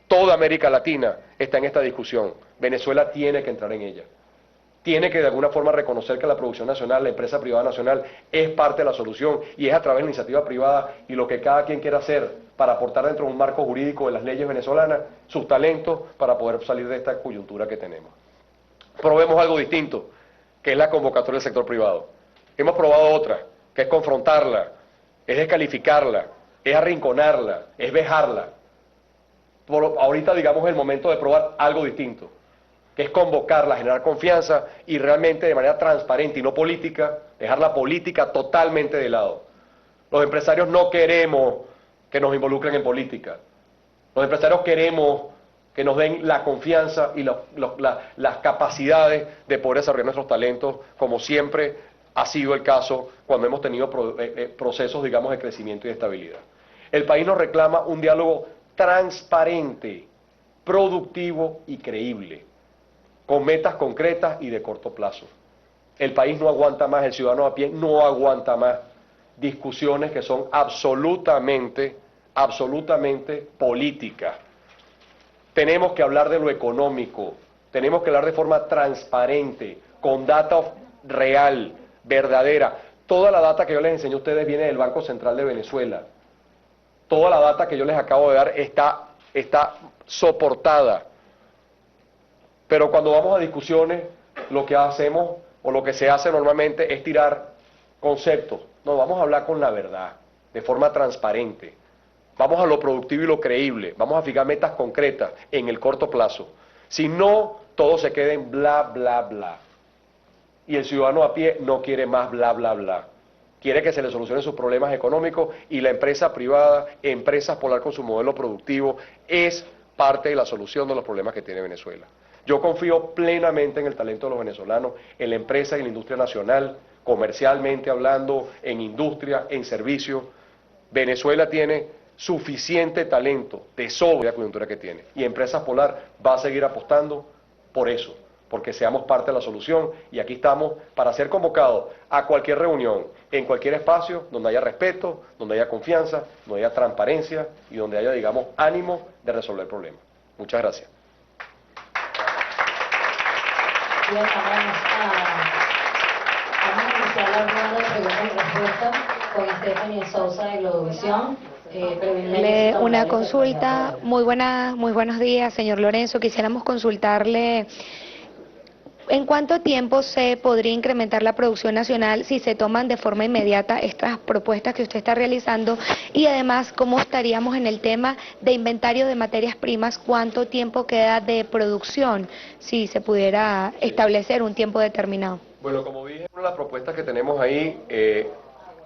Toda América Latina está en esta discusión. Venezuela tiene que entrar en ella. Tiene que de alguna forma reconocer que la producción nacional, la empresa privada nacional, es parte de la solución y es a través de la iniciativa privada y lo que cada quien quiera hacer para aportar dentro de un marco jurídico de las leyes venezolanas sus talentos para poder salir de esta coyuntura que tenemos. Probemos algo distinto, que es la convocatoria del sector privado. Hemos probado otra, que es confrontarla, es descalificarla, es arrinconarla, es vejarla. Ahorita, digamos, es el momento de probar algo distinto, que es convocarla, generar confianza y realmente de manera transparente y no política, dejar la política totalmente de lado. Los empresarios no queremos que nos involucren en política. Los empresarios queremos que nos den la confianza y las capacidades de poder desarrollar nuestros talentos, como siempre ha sido el caso cuando hemos tenido procesos, digamos, de crecimiento y de estabilidad. El país nos reclama un diálogo transparente, productivo y creíble, con metas concretas y de corto plazo. El país no aguanta más, el ciudadano a pie no aguanta más discusiones que son absolutamente políticas. Tenemos que hablar de lo económico, Tenemos que hablar de forma transparente, con data real, verdadera. Toda la data que yo les enseño a ustedes viene del Banco Central de Venezuela. Toda la data que yo les acabo de dar está soportada. Pero cuando vamos a discusiones, lo que hacemos o lo que se hace normalmente es tirar conceptos. No, vamos a hablar con la verdad, de forma transparente. Vamos a lo productivo y lo creíble. Vamos a fijar metas concretas en el corto plazo. Si no, todo se queda en bla, bla, bla. Y el ciudadano a pie no quiere más bla, bla, bla. Quiere que se le solucionen sus problemas económicos y la empresa privada, Empresas Polar con su modelo productivo, es parte de la solución de los problemas que tiene Venezuela. Yo confío plenamente en el talento de los venezolanos, en la empresa y en la industria nacional, comercialmente hablando, en industria, en servicios. Venezuela tiene suficiente talento de sobra la coyuntura que tiene. Y Empresas Polar va a seguir apostando por eso, porque seamos parte de la solución y aquí estamos para ser convocados a cualquier reunión, en cualquier espacio donde haya respeto, donde haya confianza, donde haya transparencia y donde haya, digamos, ánimo de resolver problemas. Muchas gracias. Bien, vamos a iniciar la ronda de preguntas y respuestas con Stephanie Sousa de Globovisión. Una consulta, muy buenos días, señor Lorenzo. Quisiéramos consultarle ¿en cuánto tiempo se podría incrementar la producción nacional si se toman de forma inmediata estas propuestas que usted está realizando? Y además, ¿cómo estaríamos en el tema de inventario de materias primas? ¿Cuánto tiempo queda de producción si se pudiera establecer un tiempo determinado? Bueno, como dije, una de las propuestas que tenemos ahí,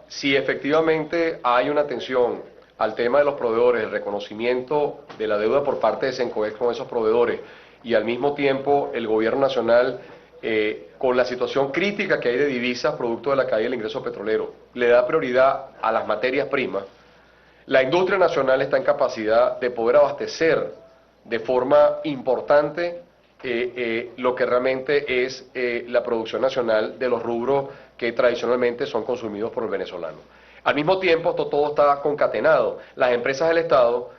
si efectivamente hay una atención al tema de los proveedores, el reconocimiento de la deuda por parte de Sencoex con esos proveedores y al mismo tiempo el gobierno nacional con la situación crítica que hay de divisas producto de la caída del ingreso petrolero, le da prioridad a las materias primas, la industria nacional está en capacidad de poder abastecer de forma importante lo que realmente es la producción nacional de los rubros que tradicionalmente son consumidos por el venezolano. Al mismo tiempo, esto todo está concatenado. Las empresas del Estado,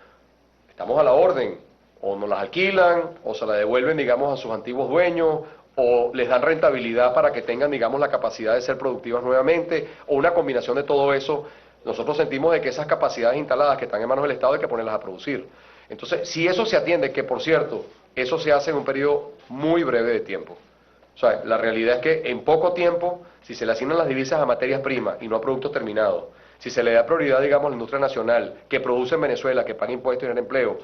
estamos a la orden, o nos las alquilan, o se las devuelven, digamos, a sus antiguos dueños, o les dan rentabilidad para que tengan, digamos, la capacidad de ser productivas nuevamente, o una combinación de todo eso. Nosotros sentimos de que esas capacidades instaladas que están en manos del Estado hay que ponerlas a producir. Entonces, si eso se atiende, que por cierto, eso se hace en un periodo muy breve de tiempo. O sea, la realidad es que en poco tiempo, si se le asignan las divisas a materias primas y no a productos terminados, si se le da prioridad, digamos, a la industria nacional que produce en Venezuela, que paga impuestos y genera empleo,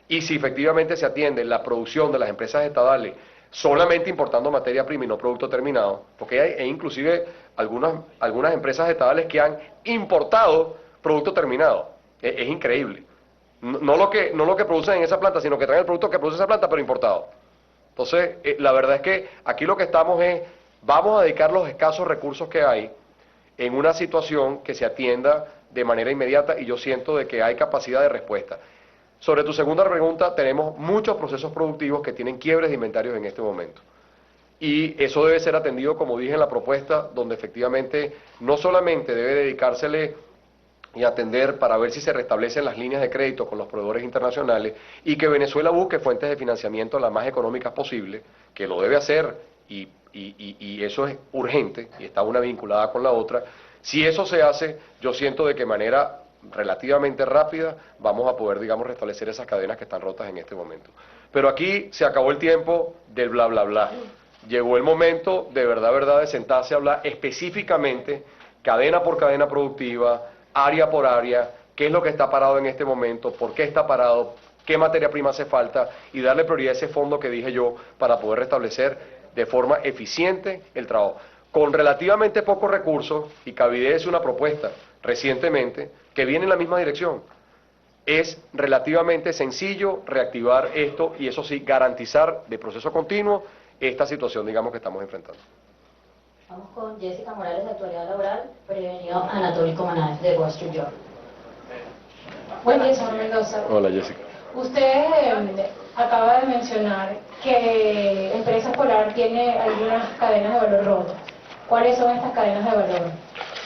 y si efectivamente se atiende la producción de las empresas estatales solamente importando materia prima y no producto terminado, porque hay inclusive algunas empresas estatales que han importado producto terminado. Es increíble. No lo que producen en esa planta, sino que traen el producto que produce esa planta, pero importado. Entonces, la verdad es que aquí lo que estamos es, vamos a dedicar los escasos recursos que hay en una situación que se atienda de manera inmediata y yo siento de que hay capacidad de respuesta. Sobre tu segunda pregunta, tenemos muchos procesos productivos que tienen quiebres de inventarios en este momento. Y eso debe ser atendido, como dije en la propuesta, donde efectivamente no solamente debe dedicársele y atender para ver si se restablecen las líneas de crédito con los proveedores internacionales y que Venezuela busque fuentes de financiamiento las más económicas posibles, que lo debe hacer y eso es urgente y está una vinculada con la otra. Si eso se hace, yo siento de que manera relativamente rápida vamos a poder, digamos, restablecer esas cadenas que están rotas en este momento. Pero aquí se acabó el tiempo del bla, bla, bla. Llegó el momento de verdad, de sentarse a hablar específicamente, cadena por cadena productiva, área por área, qué es lo que está parado en este momento, por qué está parado, qué materia prima hace falta y darle prioridad a ese fondo que dije yo para poder restablecer de forma eficiente el trabajo. Con relativamente pocos recursos, y Cavide es una propuesta recientemente que viene en la misma dirección. Es relativamente sencillo reactivar esto y eso sí, garantizar de proceso continuo esta situación, digamos, que estamos enfrentando. Vamos con Jessica Morales de Actualidad Laboral, prevenido Anatoly Comanades de Wall Street Journal. Buen día, señor Mendoza. Hola, Jessica. Usted acaba de mencionar que Empresas Polar tiene algunas cadenas de valor rotas. ¿Cuáles son estas cadenas de valor?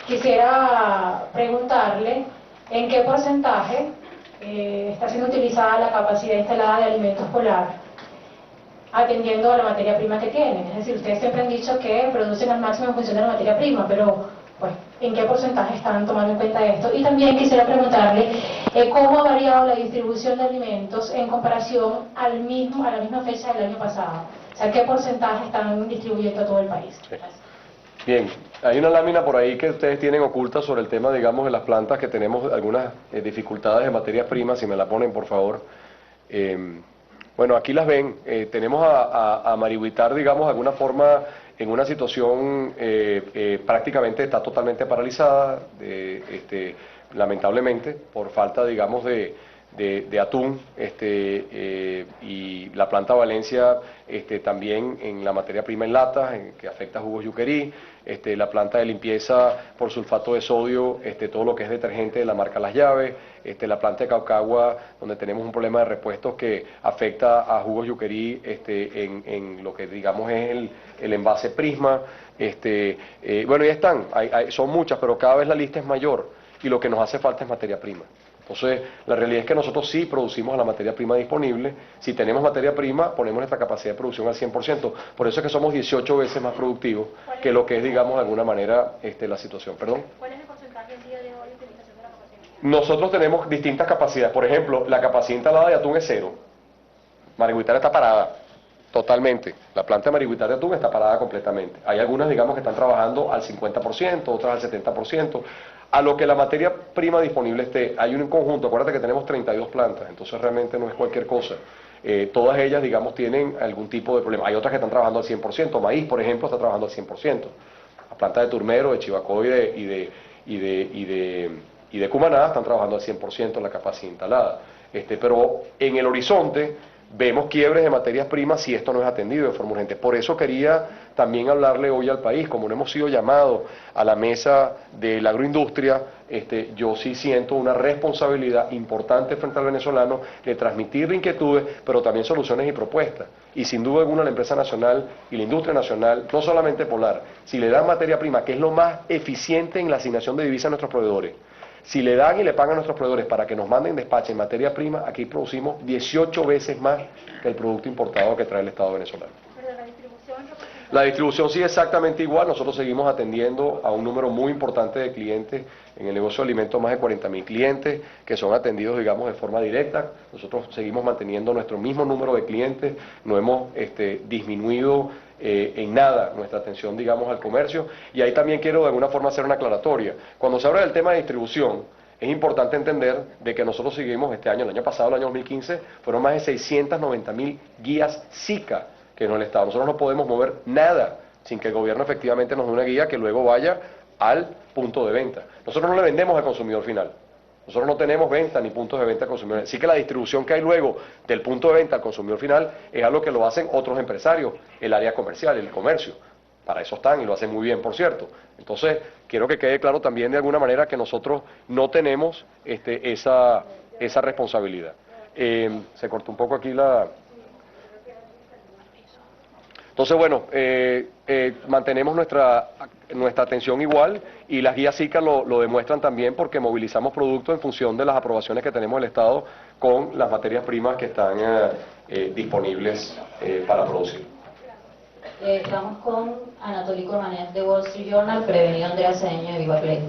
Quisiera preguntarle en qué porcentaje está siendo utilizada la capacidad instalada de Alimentos Polar atendiendo a la materia prima que tienen. Es decir, ustedes siempre han dicho que producen al máximo en función de la materia prima, pero pues, ¿en qué porcentaje están tomando en cuenta esto? Y también quisiera preguntarle cómo ha variado la distribución de alimentos en comparación a la misma fecha del año pasado. O sea, ¿qué porcentaje están distribuyendo a todo el país? Gracias. Bien, hay una lámina por ahí que ustedes tienen oculta sobre el tema, digamos, de las plantas, que tenemos algunas dificultades de materias primas, si me la ponen, por favor. Bueno, aquí las ven. Tenemos a Marihuitar, digamos, de alguna forma en una situación prácticamente está totalmente paralizada, lamentablemente, por falta, digamos, de atún, y la planta Valencia también en la materia prima en lata, que afecta a jugos yuquerí, la planta de limpieza por sulfato de sodio, todo lo que es detergente de la marca Las Llaves, la planta de Caucagua, donde tenemos un problema de repuestos que afecta a jugos yuquerí en lo que digamos es el envase Prisma. Bueno, ya están, son muchas, pero cada vez la lista es mayor y lo que nos hace falta es materia prima. Entonces, la realidad es que nosotros sí producimos la materia prima disponible. Si tenemos materia prima, ponemos nuestra capacidad de producción al 100%. Por eso es que somos 18 veces más productivos que lo que es, digamos, de alguna manera la situación. ¿Perdón? ¿Cuál es el porcentaje el día de hoy de utilización de la capacidad? Nosotros tenemos distintas capacidades. Por ejemplo, la capacidad instalada de atún es 0. Marihuitar está parada totalmente. La planta de Marihuitar de atún está parada completamente. Hay algunas, digamos, que están trabajando al 50%, otras al 70%. A lo que la materia prima disponible esté, hay un conjunto, acuérdate que tenemos 32 plantas, entonces realmente no es cualquier cosa. Todas ellas, digamos, tienen algún tipo de problema. Hay otras que están trabajando al 100%. Maíz, por ejemplo, está trabajando al 100%. La planta de Turmero, de Chivacoy y de Cumaná están trabajando al 100% en la capacidad instalada. Pero en el horizonte vemos quiebres de materias primas si esto no es atendido de forma urgente. Por eso quería también hablarle hoy al país, como no hemos sido llamados a la mesa de la agroindustria, yo sí siento una responsabilidad importante frente al venezolano de transmitir inquietudes, pero también soluciones y propuestas. Y sin duda alguna la empresa nacional y la industria nacional, no solamente Polar, si le dan materia prima, que es lo más eficiente en la asignación de divisas a nuestros proveedores, si le dan y le pagan a nuestros proveedores para que nos manden despache en materia prima, aquí producimos 18 veces más que el producto importado que trae el Estado venezolano. La distribución sigue exactamente igual. Nosotros seguimos atendiendo a un número muy importante de clientes en el negocio de alimentos, más de 40.000 clientes que son atendidos, digamos, de forma directa. Nosotros seguimos manteniendo nuestro mismo número de clientes, no hemos disminuido en nada nuestra atención, digamos, al comercio. Y ahí también quiero de alguna forma hacer una aclaratoria. Cuando se habla del tema de distribución, es importante entender de que nosotros seguimos este año, el año pasado, el año 2015, fueron más de 690.000 guías SICA que no el Estado. Nosotros no podemos mover nada sin que el gobierno efectivamente nos dé una guía que luego vaya al punto de venta. Nosotros no le vendemos al consumidor final. Nosotros no tenemos venta ni puntos de venta al consumidor. Así que la distribución que hay luego del punto de venta al consumidor final es algo que lo hacen otros empresarios, el área comercial, el comercio. Para eso están y lo hacen muy bien, por cierto. Entonces, quiero que quede claro también de alguna manera que nosotros no tenemos esa responsabilidad. Se cortó un poco aquí la... Entonces, bueno, mantenemos nuestra atención igual y las guías SICA lo demuestran también porque movilizamos productos en función de las aprobaciones que tenemos del Estado con las materias primas que están disponibles para producir. Vamos con Anatoly Kormanev de Wall Street Journal, prevenido Andrea Cedeño de Viva Play.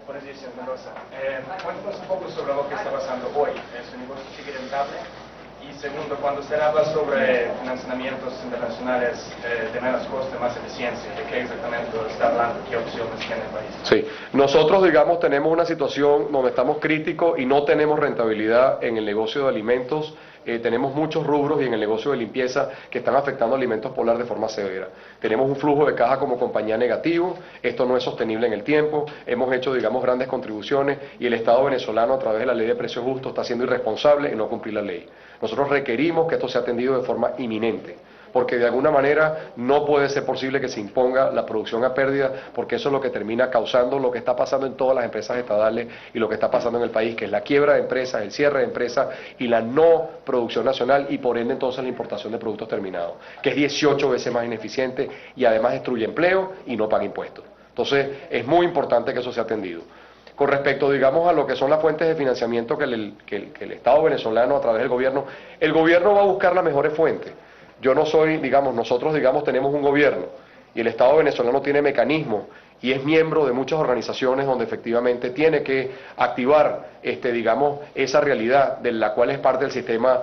Buenos días, Mendoza. Cuéntanos un poco sobre lo que está pasando hoy. ¿Es un negocio sigue rentable? Y segundo, cuando se habla sobre financiamientos internacionales de menos coste, más eficiencia, ¿de qué exactamente está hablando? ¿Qué opciones tiene el país? Sí, nosotros, digamos, tenemos una situación donde estamos críticos y no tenemos rentabilidad en el negocio de alimentos. Tenemos muchos rubros y en el negocio de limpieza que están afectando a Alimentos Polar de forma severa. Tenemos un flujo de caja como compañía negativo, esto no es sostenible en el tiempo, hemos hecho, digamos, grandes contribuciones y el Estado venezolano a través de la ley de precios justos está siendo irresponsable en no cumplir la ley. Nosotros requerimos que esto sea atendido de forma inminente, porque de alguna manera no puede ser posible que se imponga la producción a pérdida, porque eso es lo que termina causando lo que está pasando en todas las empresas estatales y lo que está pasando en el país, que es la quiebra de empresas, el cierre de empresas y la no producción nacional y por ende entonces la importación de productos terminados, que es 18 veces más ineficiente y además destruye empleo y no paga impuestos. Entonces es muy importante que eso sea atendido. Con respecto, digamos, a lo que son las fuentes de financiamiento que el Estado venezolano a través del gobierno, el gobierno va a buscar las mejores fuentes. yo no soy, digamos, nosotros, digamos, tenemos un gobierno y el Estado venezolano tiene mecanismos y es miembro de muchas organizaciones donde efectivamente tiene que activar, digamos, esa realidad de la cual es parte del sistema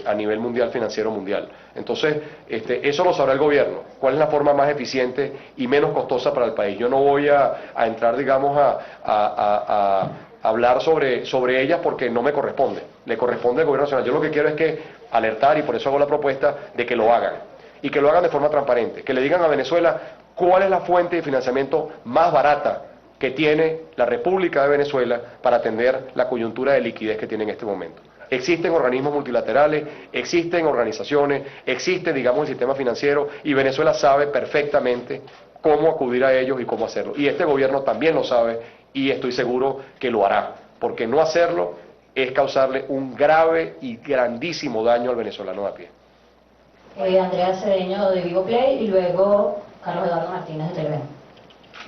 a nivel mundial, financiero mundial. Entonces, eso lo sabrá el gobierno, cuál es la forma más eficiente y menos costosa para el país. Yo no voy a entrar, digamos, a hablar sobre ellas porque no me corresponde, le corresponde al gobierno nacional. Yo lo que quiero es que alertar, y por eso hago la propuesta de que lo hagan, y que lo hagan de forma transparente, que le digan a Venezuela cuál es la fuente de financiamiento más barata que tiene la República de Venezuela para atender la coyuntura de liquidez que tiene en este momento. Existen organismos multilaterales, existen organizaciones, existe, digamos, el sistema financiero, y Venezuela sabe perfectamente cómo acudir a ellos y cómo hacerlo. Y este gobierno también lo sabe, y estoy seguro que lo hará, porque no hacerlo es causarle un grave y grandísimo daño al venezolano de a pie. Andrea Cedeño de Vivo Play y luego Carlos Eduardo Martínez de Televen.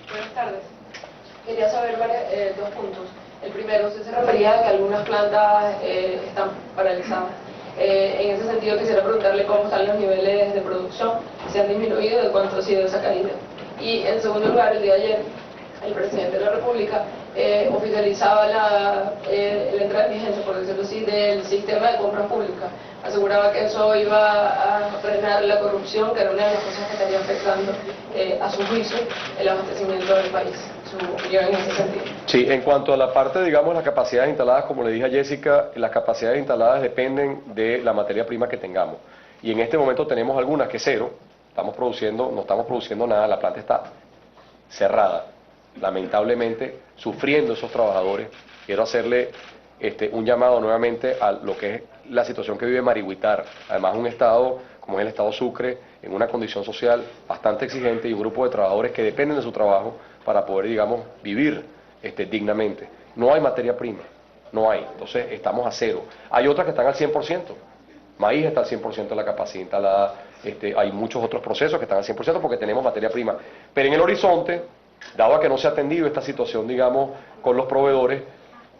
Buenas tardes. Quería saber dos puntos. El primero, usted se refería a que algunas plantas están paralizadas. En ese sentido quisiera preguntarle cómo están los niveles de producción, si han disminuido, de cuánto ha sido esa caída. Y en segundo lugar, el día de ayer, el presidente de la República oficializaba la entrada en vigencia, por decirlo así, del sistema de compras públicas. Aseguraba que eso iba a frenar la corrupción, que era una de las cosas que estaría afectando, a su juicio, el abastecimiento del país. Su opinión en ese sentido. Sí, en cuanto a la parte, digamos, las capacidades instaladas, como le dije a Jessica, las capacidades instaladas dependen de la materia prima que tengamos. Y en este momento tenemos algunas que cero, no estamos produciendo nada, la planta está cerrada. Lamentablemente, sufriendo esos trabajadores. Quiero hacerle un llamado nuevamente a lo que es la situación que vive Marihuitar, además un estado como es el estado Sucre, en una condición social bastante exigente, y un grupo de trabajadores que dependen de su trabajo para poder, digamos, vivir dignamente. No hay materia prima, no hay, entonces estamos a cero. Hay otras que están al 100%, maíz está al 100% de la capacidad instalada, hay muchos otros procesos que están al 100% porque tenemos materia prima, pero en el horizonte, dado a que no se ha atendido esta situación, digamos, con los proveedores,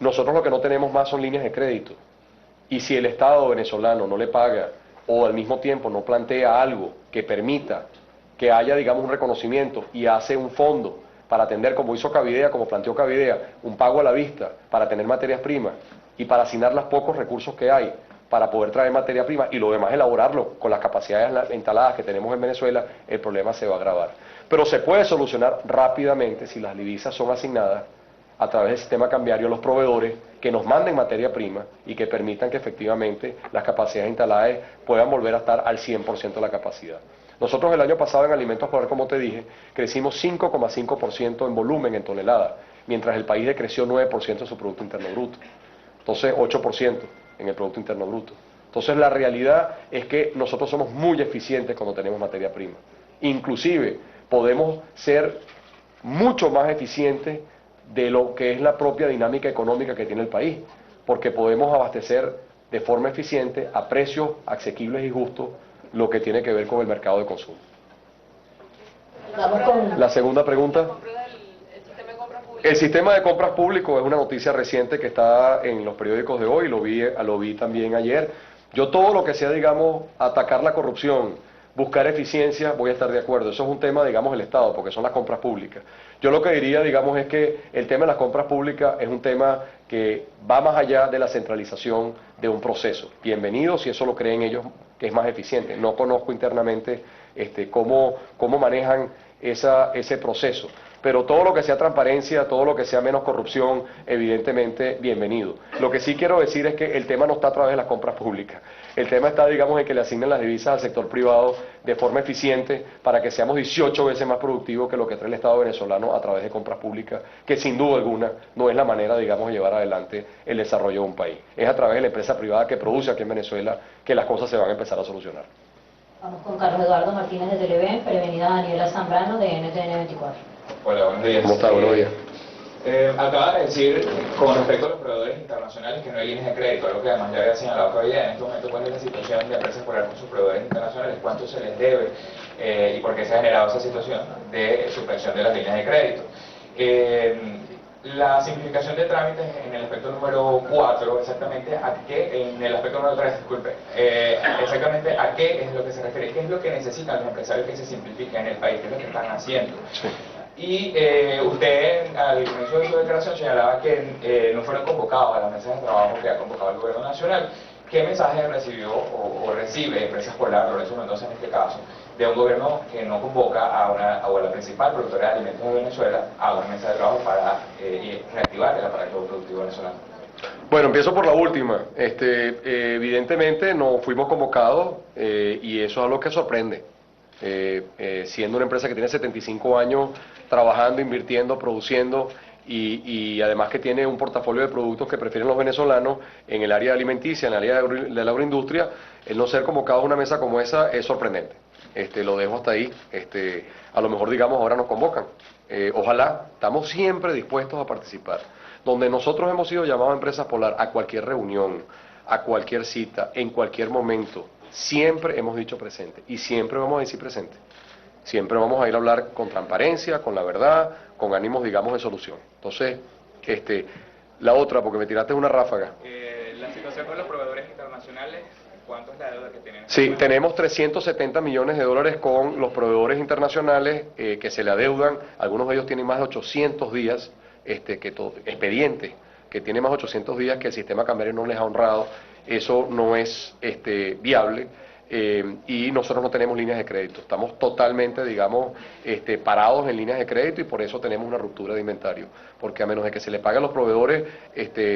nosotros lo que no tenemos más son líneas de crédito. Y si el Estado venezolano no le paga, o al mismo tiempo no plantea algo que permita que haya, digamos, un reconocimiento y hace un fondo para atender, como hizo Cavidea, como planteó Cavidea, un pago a la vista para tener materias primas y para asignar los pocos recursos que hay para poder traer materia prima y lo demás elaborarlo con las capacidades instaladas que tenemos en Venezuela, el problema se va a agravar. Pero se puede solucionar rápidamente si las divisas son asignadas a través del sistema cambiario a los proveedores que nos manden materia prima y que permitan que efectivamente las capacidades instaladas puedan volver a estar al 100% de la capacidad. Nosotros el año pasado en alimentos escolar, como te dije, crecimos 5,5% en volumen, en toneladas, mientras el país decreció 9% en su Producto Interno Bruto. Entonces 8% en el Producto Interno Bruto. Entonces la realidad es que nosotros somos muy eficientes cuando tenemos materia prima. Inclusive podemos ser mucho más eficientes de lo que es la propia dinámica económica que tiene el país, porque podemos abastecer de forma eficiente, a precios asequibles y justos, lo que tiene que ver con el mercado de consumo. La segunda pregunta. El sistema de compras público es una noticia reciente que está en los periódicos de hoy, lo vi también ayer. Yo todo lo que sea, digamos, atacar la corrupción, buscar eficiencia, voy a estar de acuerdo. Eso es un tema, digamos, del Estado, porque son las compras públicas. Yo lo que diría, digamos, es que el tema de las compras públicas es un tema que va más allá de la centralización de un proceso. Bienvenido si eso lo creen ellos que es más eficiente. No conozco internamente cómo manejan ese proceso. Pero todo lo que sea transparencia, todo lo que sea menos corrupción, evidentemente, bienvenido. Lo que sí quiero decir es que el tema no está a través de las compras públicas. El tema está, digamos, en que le asignen las divisas al sector privado de forma eficiente para que seamos 18 veces más productivos que lo que trae el Estado venezolano a través de compras públicas, que sin duda alguna no es la manera, digamos, de llevar adelante el desarrollo de un país. Es a través de la empresa privada que produce aquí en Venezuela que las cosas se van a empezar a solucionar. Vamos con Carlos Eduardo Martínez de Televen, prevenida Daniela Zambrano de NTN 24. Hola, buenos días. ¿Cómo está? Buenos días. Acaba de decir con respecto a los proveedores internacionales que no hay líneas de crédito, algo que además ya había señalado Cavidea. En este momento, ¿cuál es la situación de Empresas Polar con sus proveedores internacionales? ¿Cuánto se les debe? ¿Y por qué se ha generado esa situación de suspensión de las líneas de crédito? La simplificación de trámites en el aspecto número 4, exactamente a qué, en el aspecto número 3, disculpe, exactamente a qué es lo que se refiere, qué es lo que necesitan los empresarios que se simplifique en el país, qué es lo que están haciendo. Sí. Y usted al comienzo de su declaración señalaba que no fueron convocados a las mesas de trabajo que ha convocado el gobierno nacional. ¿Qué mensaje recibió o recibe Empresas Polar, Lorenzo Mendoza en este caso, de un gobierno que no convoca a la principal productora de alimentos de Venezuela a una mesa de trabajo para reactivar el aparato productivo venezolano? Bueno, empiezo por la última. Evidentemente no fuimos convocados y eso es algo que sorprende. Siendo una empresa que tiene 75 años trabajando, invirtiendo, produciendo y además que tiene un portafolio de productos que prefieren los venezolanos en el área alimenticia, en el área de la agroindustria, el no ser convocado a una mesa como esa es sorprendente. Lo dejo hasta ahí. A lo mejor, digamos, ahora nos convocan. Ojalá, estamos siempre dispuestos a participar. Donde nosotros hemos sido llamados a Empresas Polar a cualquier reunión, a cualquier cita, en cualquier momento, siempre hemos dicho presente y siempre vamos a decir presente. Siempre vamos a ir a hablar con transparencia, con la verdad, con ánimos, digamos, de solución. Entonces, la otra, porque me tiraste una ráfaga. La situación con los proveedores internacionales, ¿cuánto es la deuda que tienen? Sí, tenemos 370 millones de dólares con los proveedores internacionales que se le adeudan. Algunos de ellos tienen más de 800 días, expediente, que tiene más de 800 días que el sistema cambiario no les ha honrado. Eso no es viable. Y nosotros no tenemos líneas de crédito, estamos totalmente, digamos, parados en líneas de crédito y por eso tenemos una ruptura de inventario, porque a menos de que se le pague a los proveedores,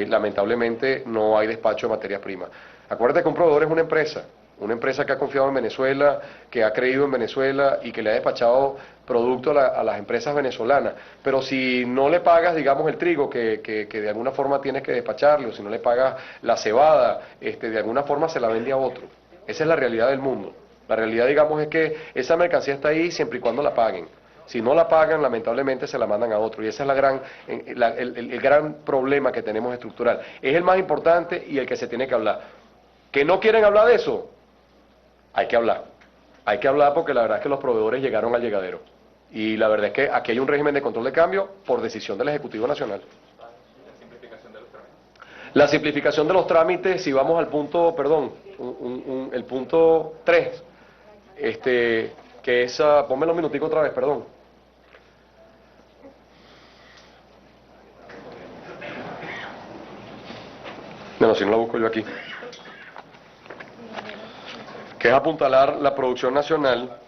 lamentablemente no hay despacho de materias primas. Acuérdate que un proveedor es una empresa que ha confiado en Venezuela, que ha creído en Venezuela y que le ha despachado producto a las empresas venezolanas, pero si no le pagas, digamos, el trigo que de alguna forma tienes que despacharle, o si no le pagas la cebada, de alguna forma se la vende a otro. Esa es la realidad del mundo. La realidad, digamos, es que esa mercancía está ahí siempre y cuando la paguen. Si no la pagan, lamentablemente se la mandan a otro. Y ese es el gran problema que tenemos estructural. Es el más importante y el que se tiene que hablar. ¿Que no quieren hablar de eso? Hay que hablar. Hay que hablar porque la verdad es que los proveedores llegaron al llegadero. Y la verdad es que aquí hay un régimen de control de cambio por decisión del Ejecutivo Nacional. La simplificación de los trámites, si vamos al punto, perdón, el punto 3, que es, ponme los minuticos otra vez, perdón. Bueno, si no la busco yo aquí. Que es apuntalar la producción nacional.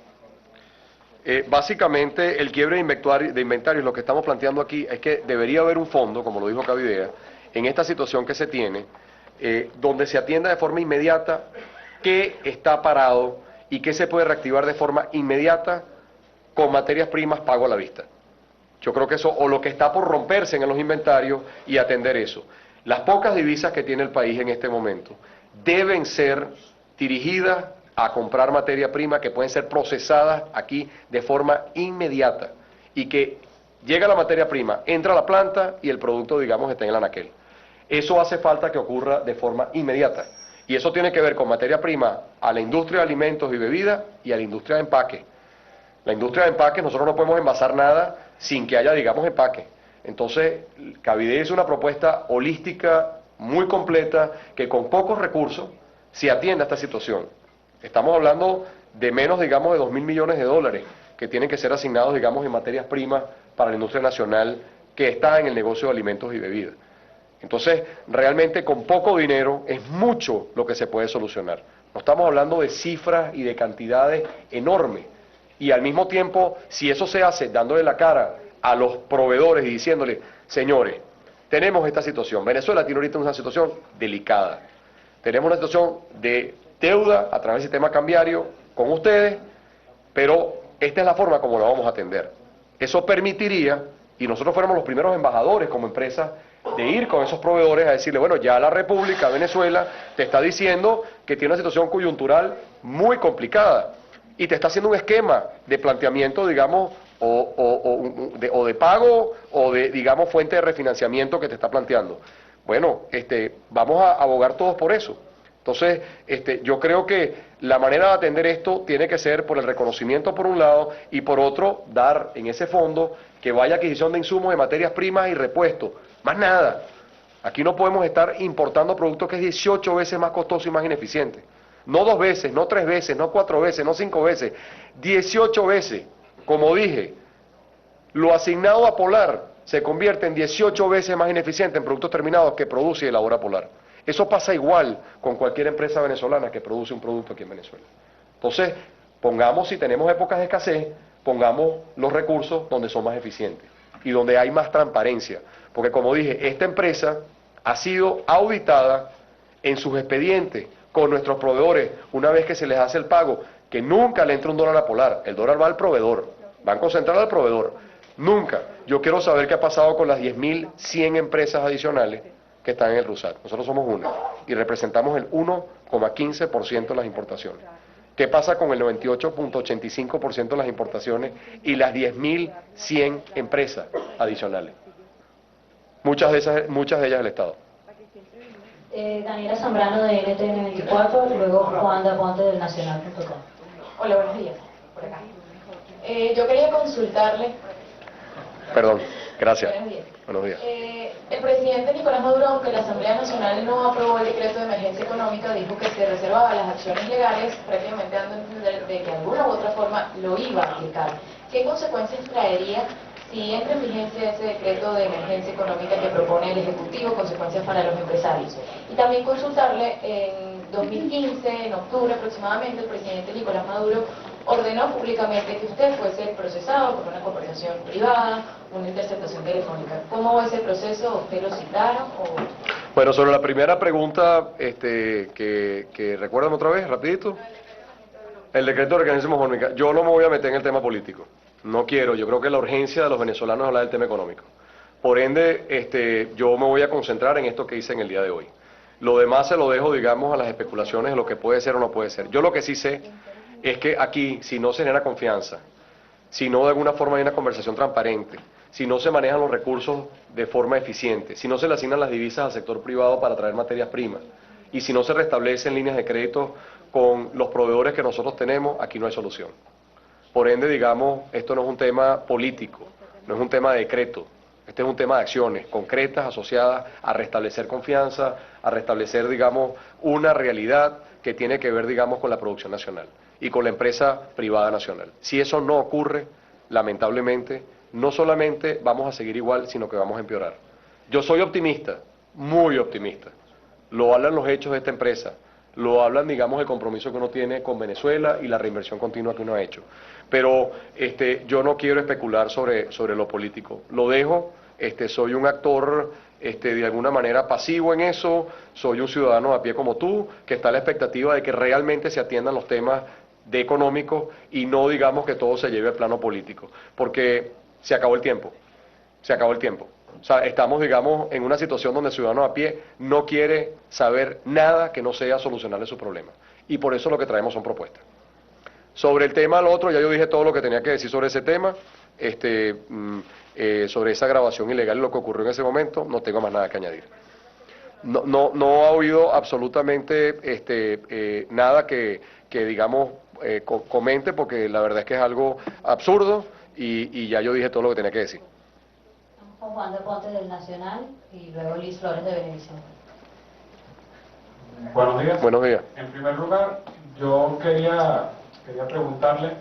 Básicamente, el quiebre de inventarios, lo que estamos planteando aquí es que debería haber un fondo, como lo dijo Cavidea, en esta situación que se tiene, donde se atienda de forma inmediata qué está parado y qué se puede reactivar de forma inmediata con materias primas pago a la vista. Yo creo que eso, o lo que está por romperse en los inventarios y atender eso. Las pocas divisas que tiene el país en este momento deben ser dirigidas a comprar materia prima que pueden ser procesadas aquí de forma inmediata y que llega la materia prima, entra a la planta y el producto, digamos, está en el anaquel. Eso hace falta que ocurra de forma inmediata. Y eso tiene que ver con materia prima a la industria de alimentos y bebidas y a la industria de empaque. La industria de empaque, nosotros no podemos envasar nada sin que haya, digamos, empaque. Entonces, Cavidea es una propuesta holística, muy completa, que con pocos recursos se atiende a esta situación. Estamos hablando de menos, digamos, de 2.000 millones de dólares que tienen que ser asignados, digamos, en materias primas para la industria nacional que está en el negocio de alimentos y bebidas. Entonces, realmente con poco dinero es mucho lo que se puede solucionar. No estamos hablando de cifras y de cantidades enormes. Y al mismo tiempo, si eso se hace dándole la cara a los proveedores y diciéndole, señores, tenemos esta situación. Venezuela tiene ahorita una situación delicada. Tenemos una situación de deuda a través del sistema cambiario con ustedes, pero esta es la forma como la vamos a atender. Eso permitiría, y nosotros fuéramos los primeros embajadores como empresa, de ir con esos proveedores a decirle, bueno, ya la República Venezuela te está diciendo que tiene una situación coyuntural muy complicada y te está haciendo un esquema de planteamiento, digamos, o de pago o de, digamos, fuente de refinanciamiento que te está planteando. Bueno, vamos a abogar todos por eso. Entonces, yo creo que La manera de atender esto tiene que ser por el reconocimiento por un lado y por otro dar en ese fondo que vaya adquisición de insumos de materias primas y repuestos. Más nada. Aquí no podemos estar importando productos que es 18 veces más costoso y más ineficiente. No 2 veces, no 3 veces, no 4 veces, no 5 veces, 18 veces. Como dije, lo asignado a Polar se convierte en 18 veces más ineficiente en productos terminados que produce y elabora Polar. Eso pasa igual con cualquier empresa venezolana que produce un producto aquí en Venezuela. Entonces, pongamos, si tenemos épocas de escasez, pongamos los recursos donde son más eficientes y donde hay más transparencia. Porque como dije, esta empresa ha sido auditada en sus expedientes con nuestros proveedores una vez que se les hace el pago, que nunca le entra un dólar a Polar, el dólar va al proveedor, Banco Central al proveedor, nunca. Yo quiero saber qué ha pasado con las 10.100 empresas adicionales que están en el RUSAT. Nosotros somos una y representamos el 1,15% de las importaciones. ¿Qué pasa con el 98,85% de las importaciones y las 10.100 empresas adicionales? Muchas de ellas del Estado. Daniela Zambrano de NTN24, luego Juan de Aponte del Nacional.com. Hola, buenos días. Por acá. Yo quería consultarle. Perdón, gracias. Buenos días. Buenos días. El presidente Nicolás Maduro, aunque la Asamblea Nacional no aprobó el decreto de emergencia económica, dijo que se reservaba las acciones legales, prácticamente dando a entender de que de alguna u otra forma lo iba a aplicar. ¿Qué consecuencias traería si entra en vigencia ese decreto de emergencia económica que propone el Ejecutivo, consecuencias para los empresarios? Y también consultarle, en 2015, en octubre aproximadamente, el presidente Nicolás Maduro ordenó públicamente que usted fuese procesado por una conversación privada, una interceptación telefónica. ¿Cómo va ese proceso? ¿Usted lo citaron? Bueno, sobre la primera pregunta, que recuerdan otra vez, rapidito. El decreto de organización económica. Yo no me voy a meter en el tema político. No quiero. Yo creo que la urgencia de los venezolanos es hablar del tema económico. Por ende, yo me voy a concentrar en esto que hice en el día de hoy. Lo demás se lo dejo, digamos, a las especulaciones de lo que puede ser o no puede ser. Yo lo que sí sé es que aquí, si no se genera confianza, si no de alguna forma hay una conversación transparente, si no se manejan los recursos de forma eficiente, si no se le asignan las divisas al sector privado para traer materias primas, y si no se restablecen líneas de crédito con los proveedores que nosotros tenemos, aquí no hay solución. Por ende, digamos, esto no es un tema político, no es un tema de decreto, este es un tema de acciones concretas asociadas a restablecer confianza, a restablecer, digamos, una realidad que tiene que ver, digamos, con la producción nacional y con la empresa privada nacional. Si eso no ocurre, lamentablemente, no solamente vamos a seguir igual, sino que vamos a empeorar. Yo soy optimista, muy optimista. Lo hablan los hechos de esta empresa, lo hablan, digamos, el compromiso que uno tiene con Venezuela y la reinversión continua que uno ha hecho. Pero yo no quiero especular sobre lo político. Lo dejo, soy un actor de alguna manera pasivo en eso, soy un ciudadano a pie como tú, que está a la expectativa de que realmente se atiendan los temas de económicos y no digamos que todo se lleve al plano político, porque se acabó el tiempo, se acabó el tiempo. O sea, estamos, digamos, en una situación donde el ciudadano a pie no quiere saber nada que no sea solucionarle sus problemas. Y por eso lo que traemos son propuestas. Sobre el tema, lo otro, ya yo dije todo lo que tenía que decir sobre ese tema, sobre esa grabación ilegal y lo que ocurrió en ese momento, no tengo más nada que añadir. No ha habido absolutamente nada que digamos, comente, porque la verdad es que es algo absurdo y ya yo dije todo lo que tenía que decir. Con Juan de Aponte del Nacional y luego Luis Flores de Venevisión. Buenos días. Buenos días. En primer lugar, yo quería preguntarle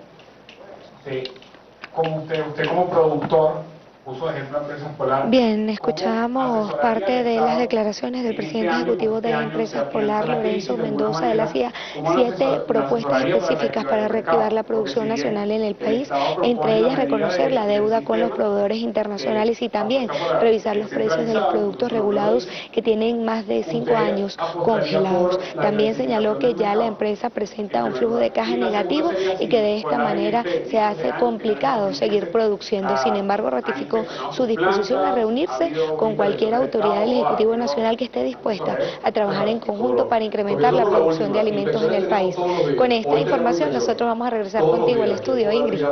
si usted como productor puso de ejemplo a Empresas Polar. Bien, escuchábamos parte de las declaraciones del presidente ejecutivo de Empresas Polar, Lorenzo Mendoza. Él hacía 7 propuestas específicas para reactivar la producción nacional en el país, entre ellas reconocer la deuda con los proveedores internacionales y también revisar los precios de los productos regulados que tienen más de 5 años congelados. También señaló que ya la empresa presenta un flujo de caja negativo y que de esta manera se hace complicado seguir produciendo. Sin embargo, ratificó su disposición a reunirse con cualquier autoridad del Ejecutivo Nacional que esté dispuesta a trabajar en conjunto para incrementar la producción de alimentos en el país. Con esta información nosotros vamos a regresar contigo al estudio, Ingrid.